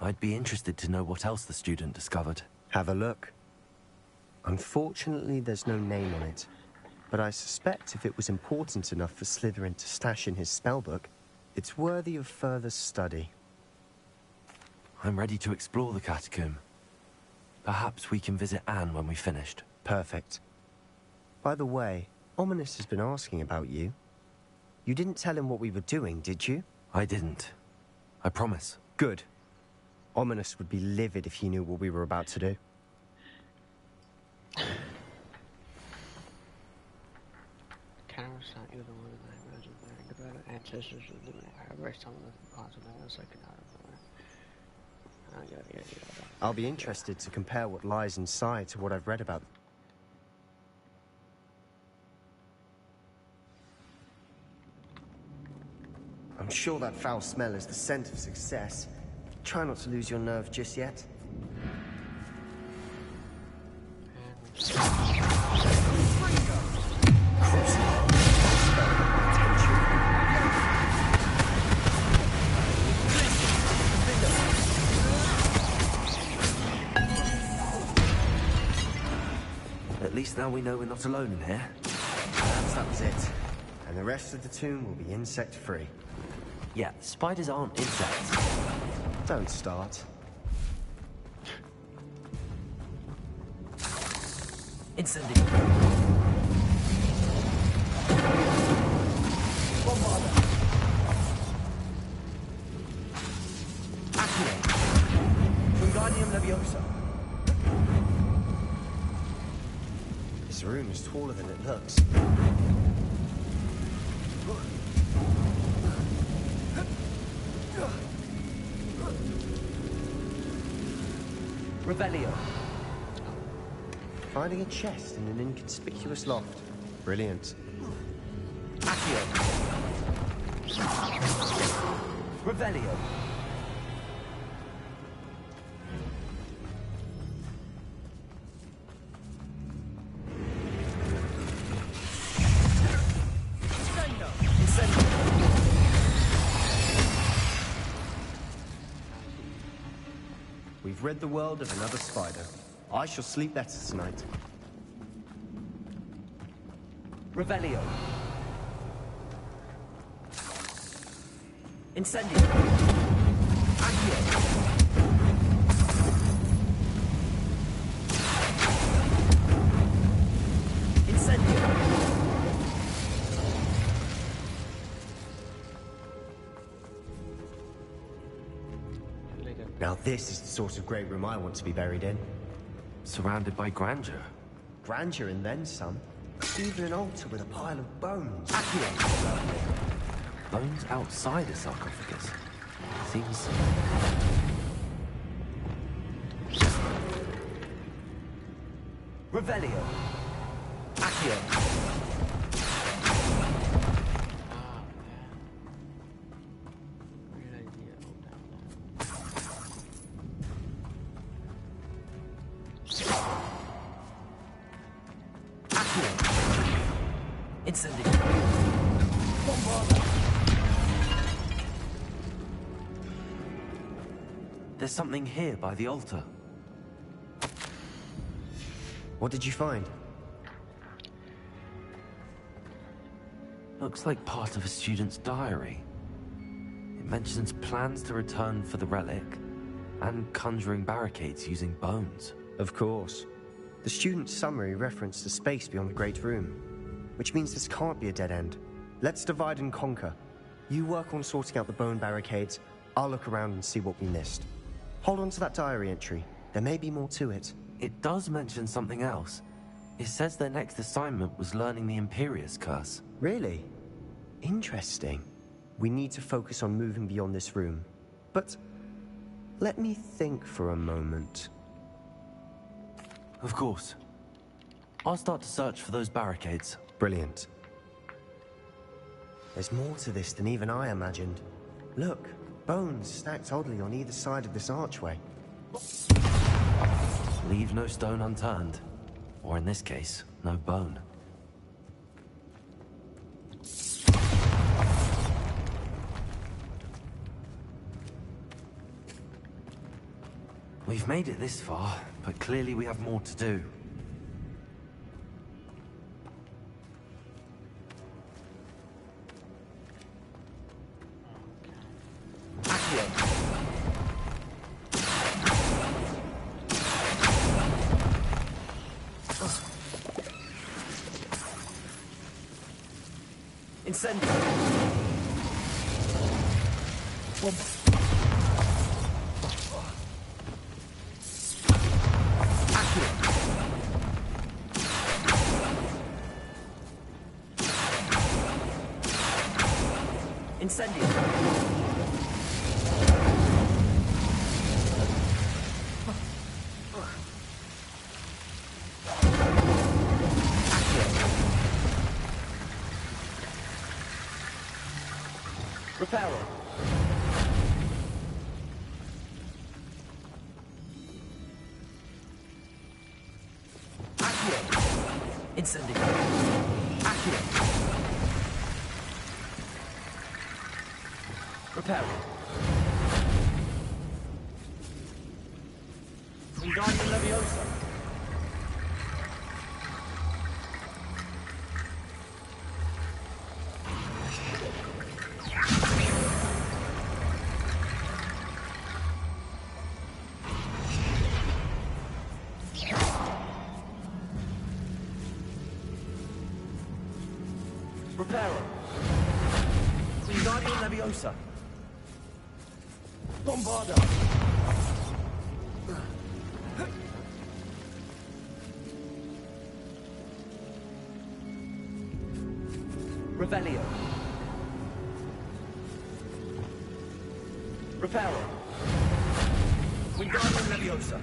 Speaker 2: I'd be interested to know what else the student discovered.
Speaker 10: Have a look. Unfortunately, there's no name on it, but I suspect if it was important enough for Slytherin to stash in his spellbook, it's worthy of further study.
Speaker 2: I'm ready to explore the catacomb. Perhaps we can visit Anne when we've finished.
Speaker 10: Perfect. By the way, Ominous has been asking about you. You didn't tell him what we were doing, did you?
Speaker 2: I didn't. I promise.
Speaker 10: Good. Ominous would be livid if he knew what we were about to do. I'll be interested to compare what lies inside to what I've read about. I'm sure that foul smell is the scent of success. Try not to lose your nerve just yet.
Speaker 2: At least now we know we're not alone in here.
Speaker 10: Perhaps that was it. And the rest of the tomb will be insect-free.
Speaker 2: Yeah, spiders aren't insects.
Speaker 10: Don't start.
Speaker 2: Incendio. Bombarda. Accio. Wingardium Leviosa.
Speaker 10: This room is taller than it looks.
Speaker 2: Revelio.
Speaker 10: Finding a chest in an inconspicuous loft. Brilliant.
Speaker 2: Accio. Revelio.
Speaker 10: We've rid the world of another spider. I shall sleep better tonight.
Speaker 2: Revelio. Incendio. Accio. Incendio.
Speaker 10: Now this is the sort of great room I want to be buried in.
Speaker 2: Surrounded by grandeur.
Speaker 10: Grandeur and then some. Even an altar with a pile of bones.
Speaker 2: Accio. Bones outside a sarcophagus. Seems... Revelio. Accio. Incendio. Bombarda. There's something here by the altar.
Speaker 10: What did you find?
Speaker 2: Looks like part of a student's diary. It mentions plans to return for the relic and conjuring barricades using bones.
Speaker 10: Of course. The student's summary referenced the space beyond the Great Room, which means this can't be a dead end. Let's divide and conquer. You work on sorting out the bone barricades, I'll look around and see what we missed. Hold on to that diary entry. There may be more to it.
Speaker 2: It does mention something else. It says their next assignment was learning the Imperious Curse.
Speaker 10: Really? Interesting. We need to focus on moving beyond this room. But let me think for a moment.
Speaker 2: Of course. I'll start to search for those barricades.
Speaker 10: Brilliant. There's more to this than even I imagined. Look, bones stacked oddly on either side of this archway.
Speaker 2: Leave no stone unturned. Or in this case, no bone. We've made it this far, but clearly we have more to do.
Speaker 7: Incendio. Incendio. Reparo. Accio. Incendio. Accio. Reparo. Wingardium Leviosa. Reparo. Wingardium Leviosa. Bombarda. Revelio. Reparo. Wingardium Leviosa.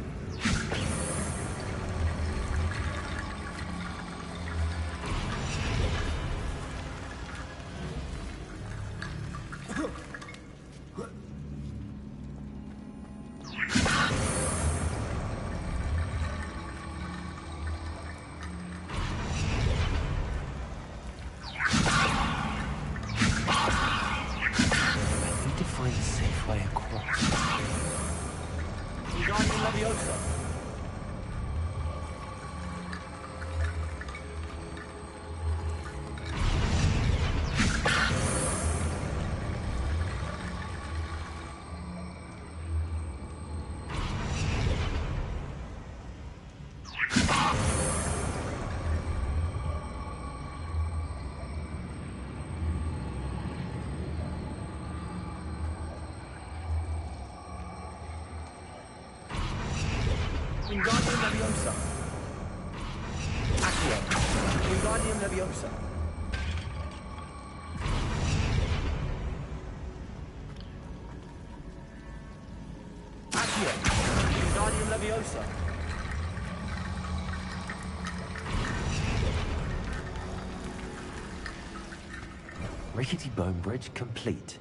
Speaker 7: Wingardium Leviosa. Accio. Wingardium Leviosa. Accio. Wingardium Leviosa.
Speaker 2: Rickety bone bridge complete.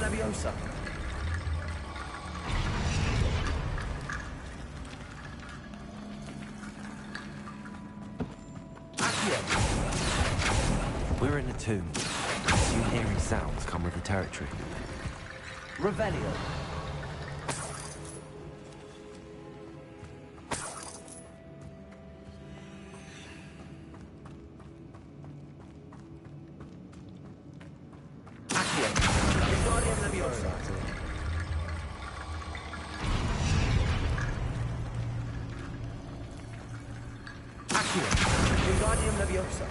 Speaker 2: Leviosa. Accio. We're in a tomb. Soon eerie sounds come with the territory.
Speaker 7: Revelio. Accio. Wingardium Leviosa.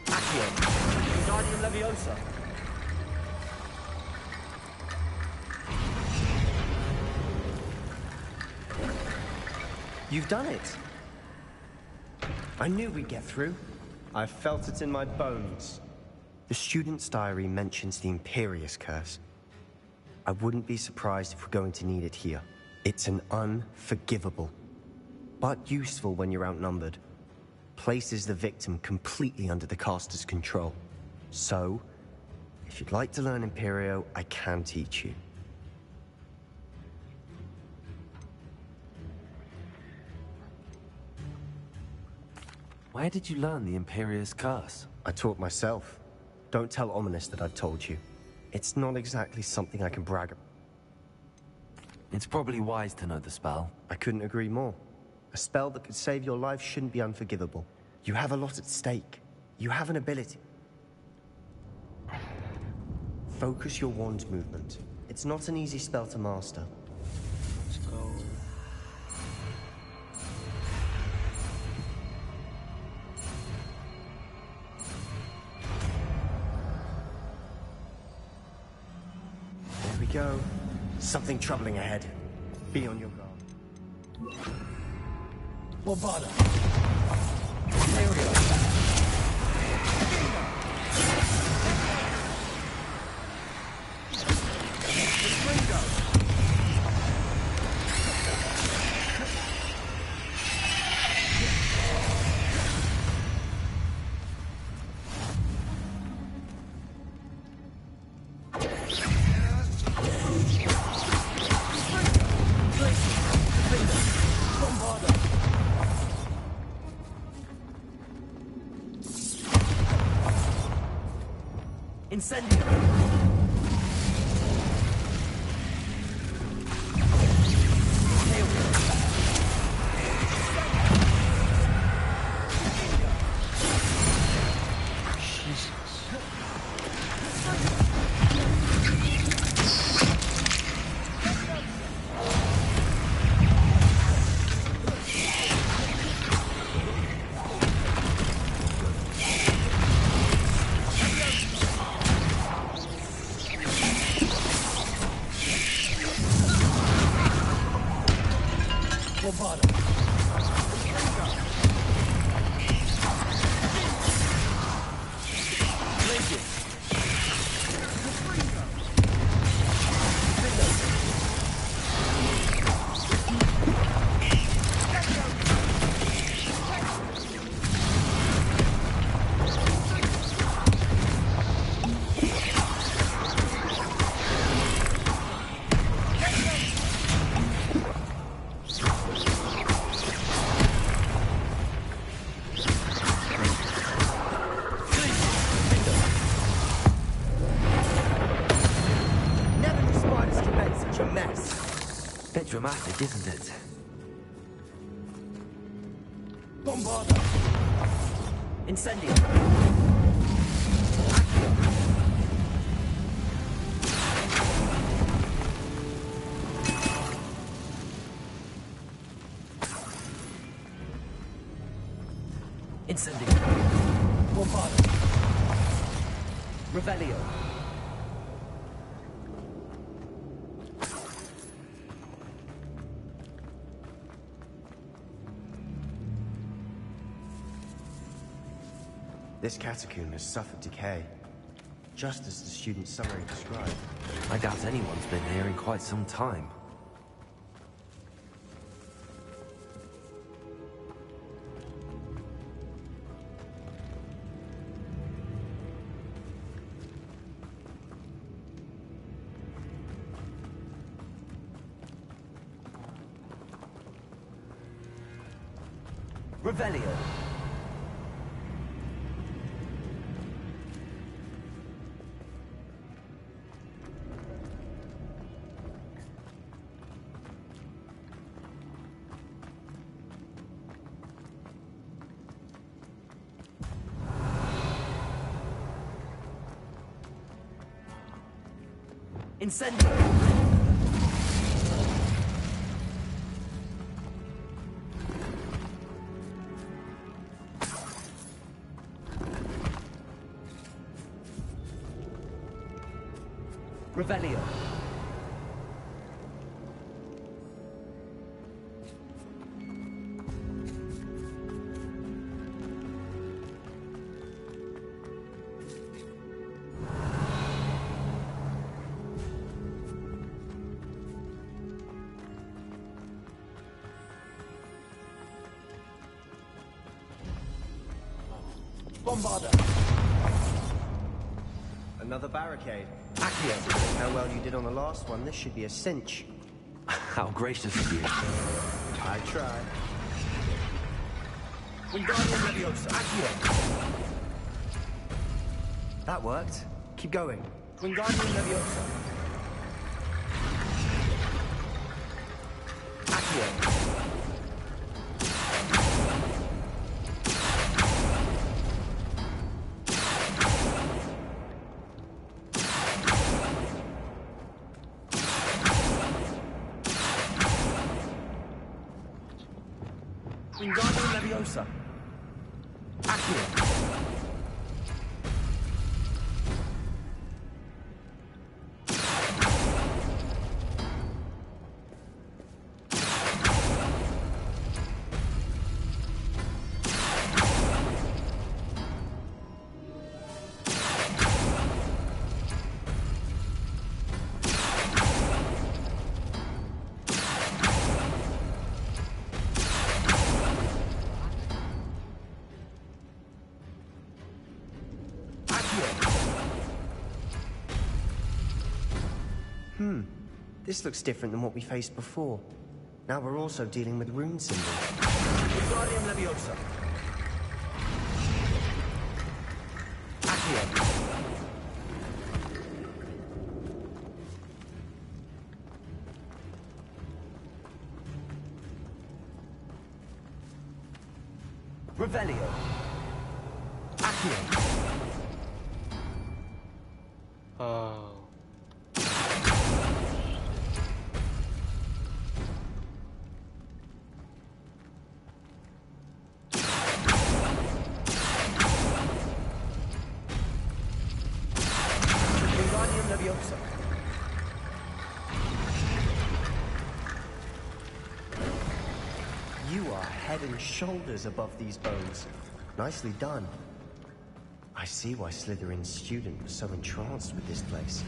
Speaker 7: Accio. Wingardium Leviosa.
Speaker 10: You've done it. I knew we'd get through. I felt it in my bones. The student's diary mentions the Imperious Curse. I wouldn't be surprised if we're going to need it here. It's an unforgivable, but useful when you're outnumbered. Places the victim completely under the caster's control. So, if you'd like to learn Imperio, I can teach you.
Speaker 2: Where did you learn the Imperious Curse?
Speaker 10: I taught myself. Don't tell Ominous that I've told you. It's not exactly something I can brag about.
Speaker 2: It's probably wise to know the spell.
Speaker 10: I couldn't agree more. A spell that could save your life shouldn't be unforgivable. You have a lot at stake. You have an ability. Focus your wand movement. It's not an easy spell to master.
Speaker 1: Let's go.
Speaker 10: There we go. Something troubling ahead. Be on your guard.
Speaker 7: Bombarda. There we go.
Speaker 2: Incendio! Dramatic, isn't it?
Speaker 7: Bombarda. Incendio. Incendio. Bombarda. Revelio.
Speaker 10: This catacomb has suffered decay, just as the student's summary described.
Speaker 2: I doubt anyone's been here in quite some time.
Speaker 7: Revelio. Incendio! Revelio. Bombarda.
Speaker 10: Another barricade.
Speaker 7: Accio.
Speaker 10: How well you did on the last one, this should be a cinch.
Speaker 2: How gracious of you.
Speaker 10: I tried.
Speaker 7: Wingardium Leviosa. Accio.
Speaker 10: That worked. Keep going.
Speaker 7: Wingardium Leviosa. Accio. Wingardium Leviosa. Accio.
Speaker 10: This looks different than what we faced before. Now we're also dealing with rune symbols.
Speaker 7: Wingardium Leviosa. Accio. Revelio. Accio.
Speaker 1: Oh.
Speaker 7: Wingardium Leviosa.
Speaker 10: You are head and shoulders above these bones. Nicely done. I see why Slytherin's student was so entranced with this place.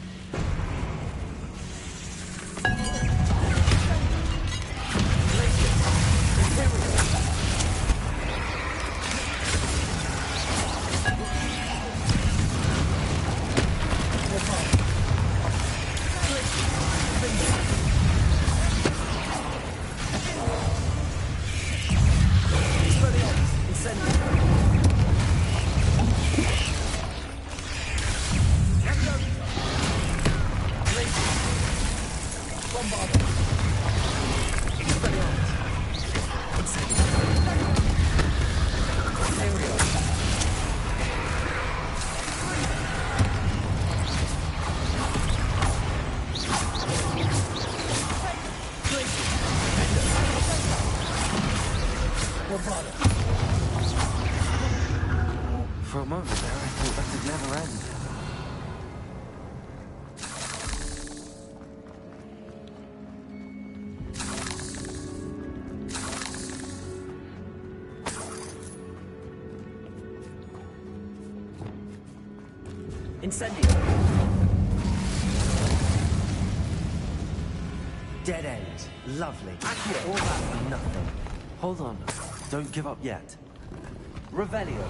Speaker 2: For a moment there, I thought that would never end.
Speaker 7: Incendio.
Speaker 10: Dead end. Lovely.
Speaker 7: Accio.
Speaker 10: All that for nothing.
Speaker 2: Hold on. Don't give up yet.
Speaker 7: Revelio.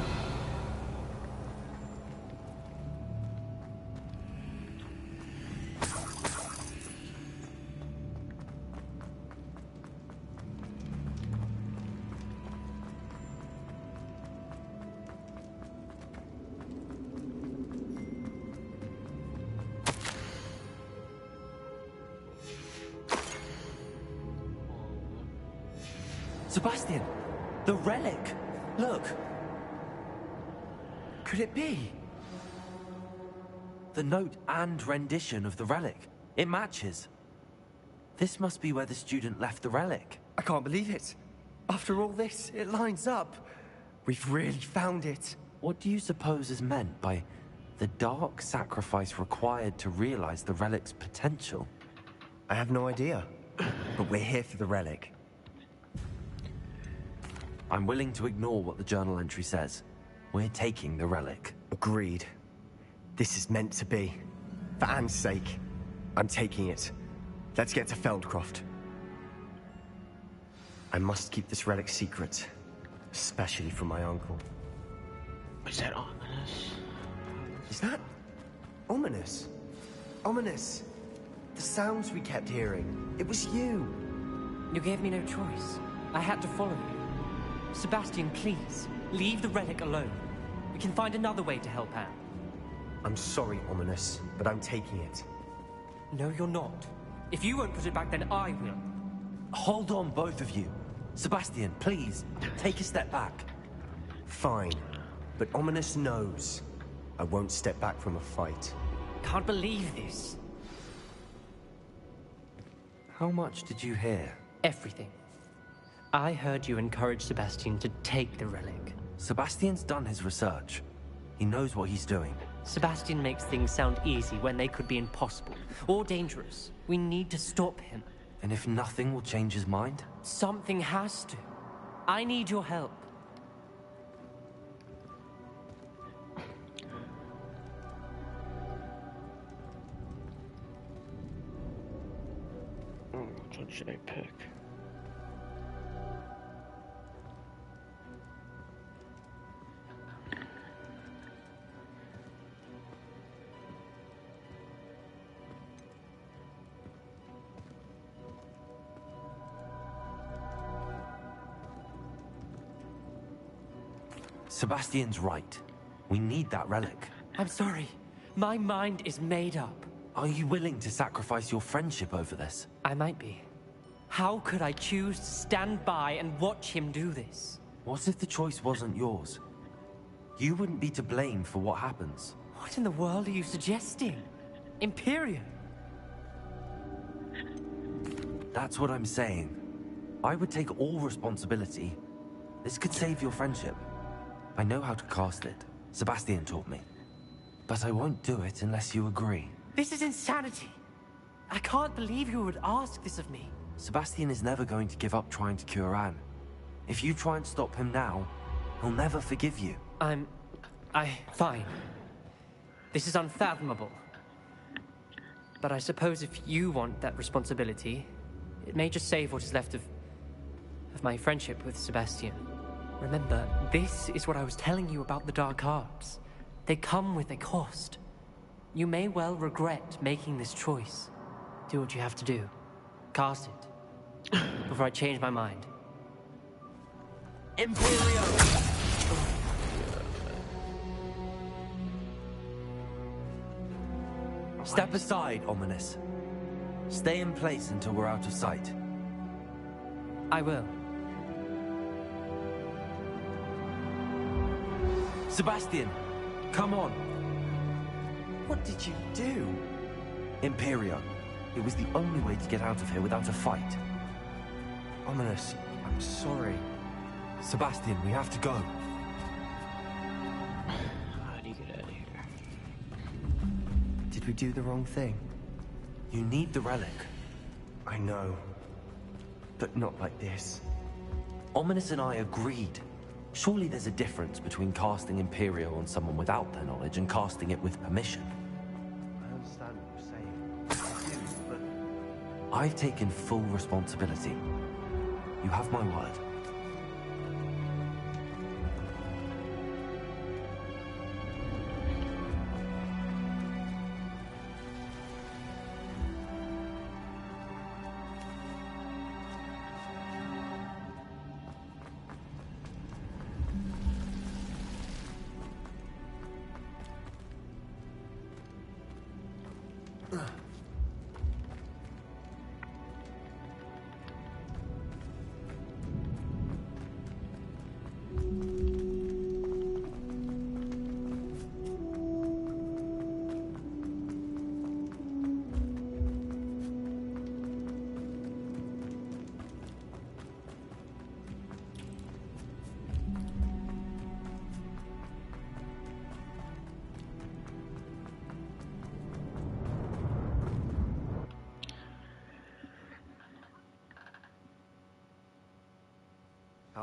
Speaker 2: Sebastian! The relic! Look! Could it be? The note and rendition of the relic. It matches. This must be where the student left the relic.
Speaker 11: I can't believe it. After all this, it lines up. We've really found it.
Speaker 2: What do you suppose is meant by the dark sacrifice required to realize the relic's potential?
Speaker 10: I have no idea. But we're here for the relic.
Speaker 2: I'm willing to ignore what the journal entry says. We're taking the relic.
Speaker 10: Agreed. This is meant to be. For Anne's sake, I'm taking it. Let's get to Feldcroft. I must keep this relic secret. Especially from my uncle.
Speaker 1: Is that ominous?
Speaker 10: Is that... ominous? Ominous! The sounds we kept hearing. It was you.
Speaker 12: You gave me no choice. I had to follow you. Sebastian, please, leave the relic alone. We can find another way to help Anne.
Speaker 10: I'm sorry, Ominous, but I'm taking it.
Speaker 12: No, you're not. If you won't put it back, then I will.
Speaker 2: Hold on, both of you. Sebastian, please, take a step back.
Speaker 10: Fine, but Ominous knows I won't step back from a fight.
Speaker 12: Can't believe this.
Speaker 2: How much did you hear?
Speaker 12: Everything. I heard you encourage Sebastian to take the relic.
Speaker 2: Sebastian's done his research. He knows what he's doing.
Speaker 12: Sebastian makes things sound easy when they could be impossible or dangerous. We need to stop him.
Speaker 2: And if nothing will change his mind?
Speaker 12: Something has to. I need your help.
Speaker 1: Which one should I pick?
Speaker 2: Sebastian's right. We need that relic.
Speaker 12: I'm sorry. My mind is made up.
Speaker 2: Are you willing to sacrifice your friendship over this?
Speaker 12: I might be. How could I choose to stand by and watch him do this?
Speaker 2: What if the choice wasn't yours? You wouldn't be to blame for what happens.
Speaker 12: What in the world are you suggesting? Imperium?
Speaker 2: That's what I'm saying. I would take all responsibility. This could save your friendship. I know how to cast it. Sebastian taught me. But I won't do it unless you agree.
Speaker 12: This is insanity. I can't believe you would ask this of me.
Speaker 2: Sebastian is never going to give up trying to cure Anne. If you try and stop him now, he'll never forgive you.
Speaker 12: Fine. This is unfathomable. But I suppose if you want that responsibility, it may just save what is left of my friendship with Sebastian. Remember, this is what I was telling you about the dark arts. They come with a cost. You may well regret making this choice. Do what you have to do. Cast it. Before I change my mind.
Speaker 2: Imperio! Step aside, Ominous. Stay in place until we're out of sight.
Speaker 12: I will.
Speaker 2: Sebastian, come on.
Speaker 10: What did you do?
Speaker 2: Imperio. It was the only way to get out of here without a fight.
Speaker 10: Ominous, I'm sorry.
Speaker 2: Sebastian, we have to go.
Speaker 1: How do you get out of here?
Speaker 10: Did we do the wrong thing?
Speaker 2: You need the relic.
Speaker 10: I know. But not like this.
Speaker 2: Ominous and I agreed. Surely there's a difference between casting Imperio on someone without their knowledge and casting it with permission.
Speaker 10: I understand what you're saying. But
Speaker 2: I've taken full responsibility. You have my word.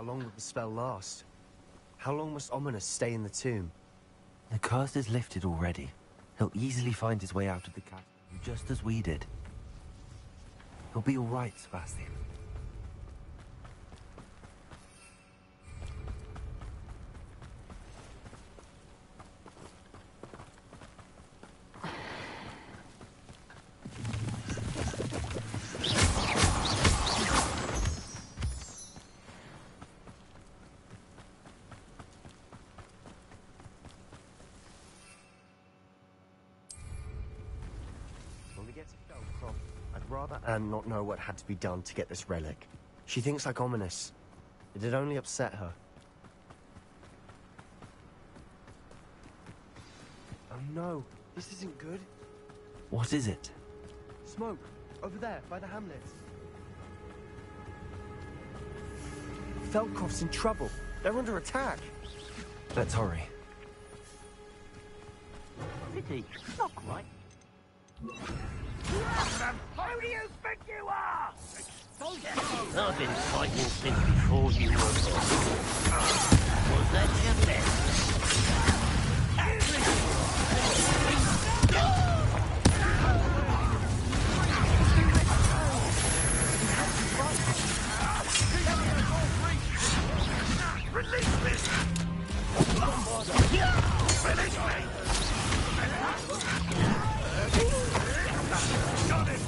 Speaker 10: how long will the spell last? How long must Ominous stay in the tomb?
Speaker 2: The curse is lifted already. He'll easily find his way out of the castle, just as we did. He'll be all right, Sebastian.
Speaker 10: I'd rather Anne not know what had to be done to get this relic. She thinks like Ominous. It'd only upset her. Oh no, this isn't good.
Speaker 2: What is it?
Speaker 10: Smoke, over there, by the hamlet. Feldkroft's in trouble. They're under attack.
Speaker 2: Let's hurry.
Speaker 8: Pity, not quite.
Speaker 13: Who do you think you are?
Speaker 8: I've been fighting since before you were born. Was that your best?
Speaker 13: Release me! Release me! Got it!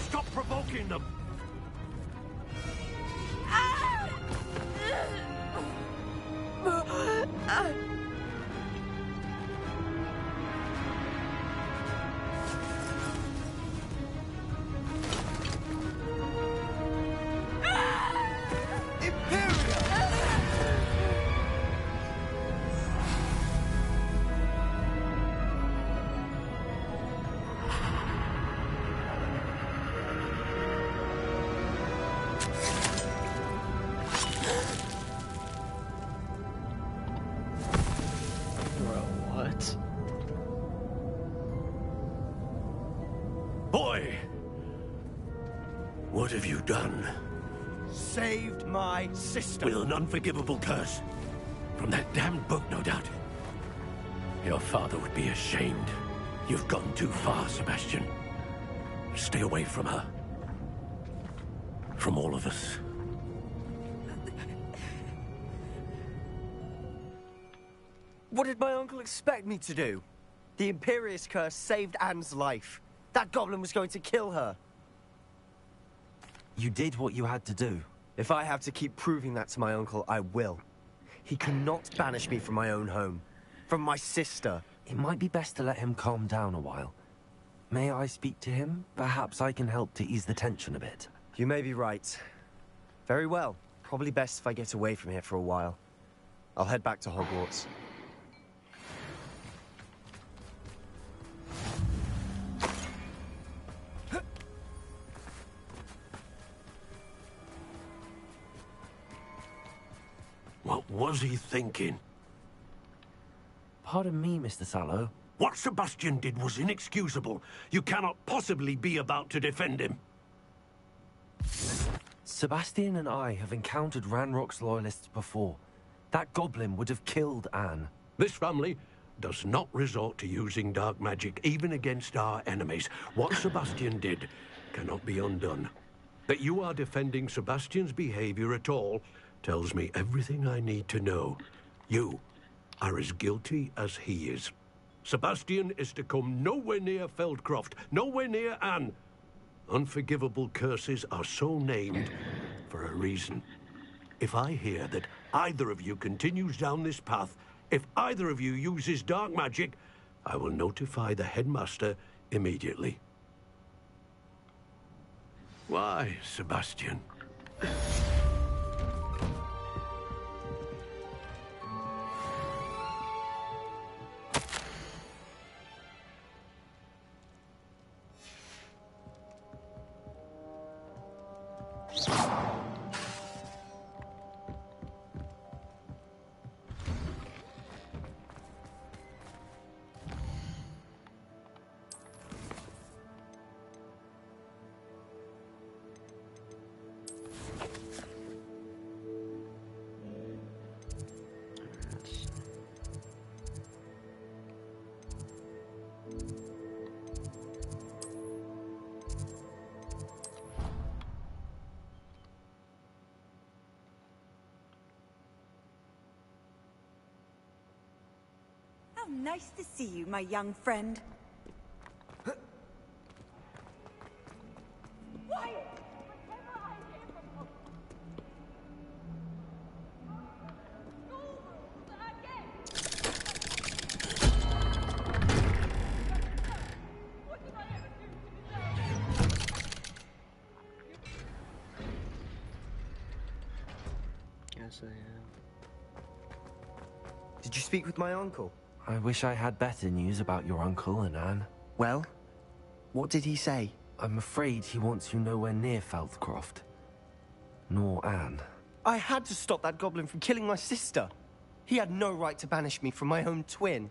Speaker 8: Stop provoking them! Boy! What have you done?
Speaker 11: Saved my sister.
Speaker 8: With an unforgivable curse. From that damned book, no doubt. Your father would be ashamed. You've gone too far, Sebastian. Stay away from her. From all of us.
Speaker 11: What did my uncle expect me to do? The Imperious curse saved Anne's life. That goblin was going to kill her.
Speaker 2: You did what you had to do.
Speaker 10: If I have to keep proving that to my uncle, I will. He cannot banish me from my own home. From my sister.
Speaker 2: It might be best to let him calm down a while. May I speak to him? Perhaps I can help to ease the tension a bit.
Speaker 10: You may be right. Very well. Probably best if I get away from here for a while. I'll head back to Hogwarts.
Speaker 8: What was he thinking?
Speaker 2: Pardon me, Mr. Sallow.
Speaker 8: What Sebastian did was inexcusable. You cannot possibly be about to defend him.
Speaker 2: Sebastian and I have encountered Ranrock's loyalists before. That goblin would have killed Anne.
Speaker 8: This family does not resort to using dark magic, even against our enemies. What Sebastian did cannot be undone. That you are defending Sebastian's behavior at all tells me everything I need to know. You are as guilty as he is. Sebastian is to come nowhere near Feldcroft, nowhere near Anne. Unforgivable curses are so named for a reason. If I hear that either of you continues down this path, if either of you uses dark magic, I will notify the headmaster immediately. Why, Sebastian?
Speaker 6: How nice to see you, my young friend.
Speaker 1: Yes, I am.
Speaker 10: Did you speak with my uncle?
Speaker 2: I wish I had better news about your uncle and Anne.
Speaker 10: Well, what did he say?
Speaker 2: I'm afraid he wants you nowhere near Feldcroft. Nor Anne.
Speaker 11: I had to stop that goblin from killing my sister. He had no right to banish me from my own twin.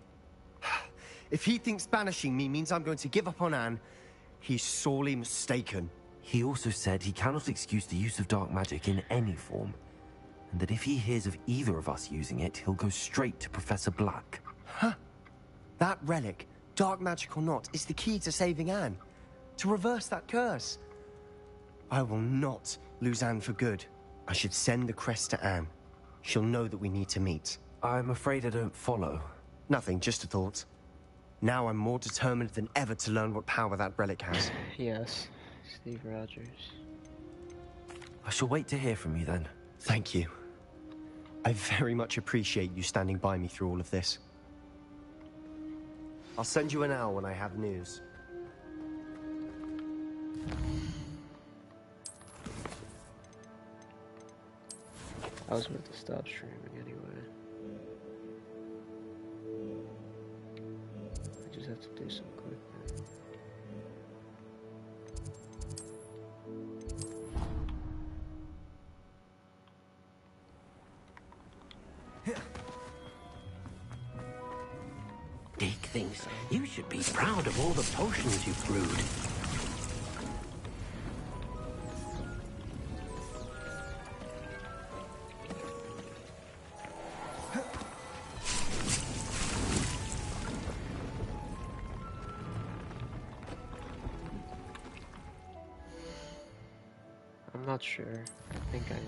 Speaker 11: If he thinks banishing me means I'm going to give up on Anne, he's sorely mistaken.
Speaker 2: He also said he cannot excuse the use of dark magic in any form, and that if he hears of either of us using it, he'll go straight to Professor Black.
Speaker 11: Huh. That relic, dark magic or not, is the key to saving Anne. To reverse that curse. I will not lose Anne for good. I should send the crest to Anne. She'll know that we need to meet.
Speaker 2: I'm afraid I don't follow.
Speaker 11: Nothing, just a thought. Now I'm more determined than ever to learn what power that relic has.
Speaker 1: Yes, Steve Rogers.
Speaker 2: I shall wait to hear from you then.
Speaker 11: Thank you. I very much appreciate you standing by me through all of this. I'll send you an hour when I have news.
Speaker 1: I was about to stop streaming anyway. I just have to do some quick thing.
Speaker 8: Deke thinks you should be proud of all the potions you've brewed.
Speaker 1: I'm not sure. I think I am.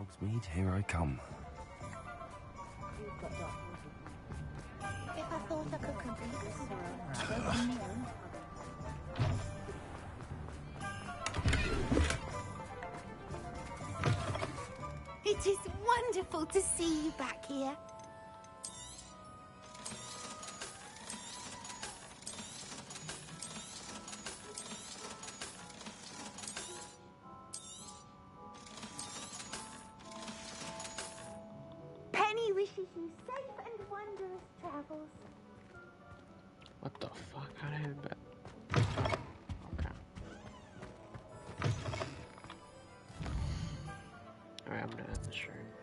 Speaker 2: Hogsmeade, here I come.
Speaker 4: If I thought I could convince It is wonderful to see you back here. Penny wishes you safe and wondrous travels.
Speaker 1: What the fuck? How did I hit that? Okay. Alright, I'm gonna end the stream.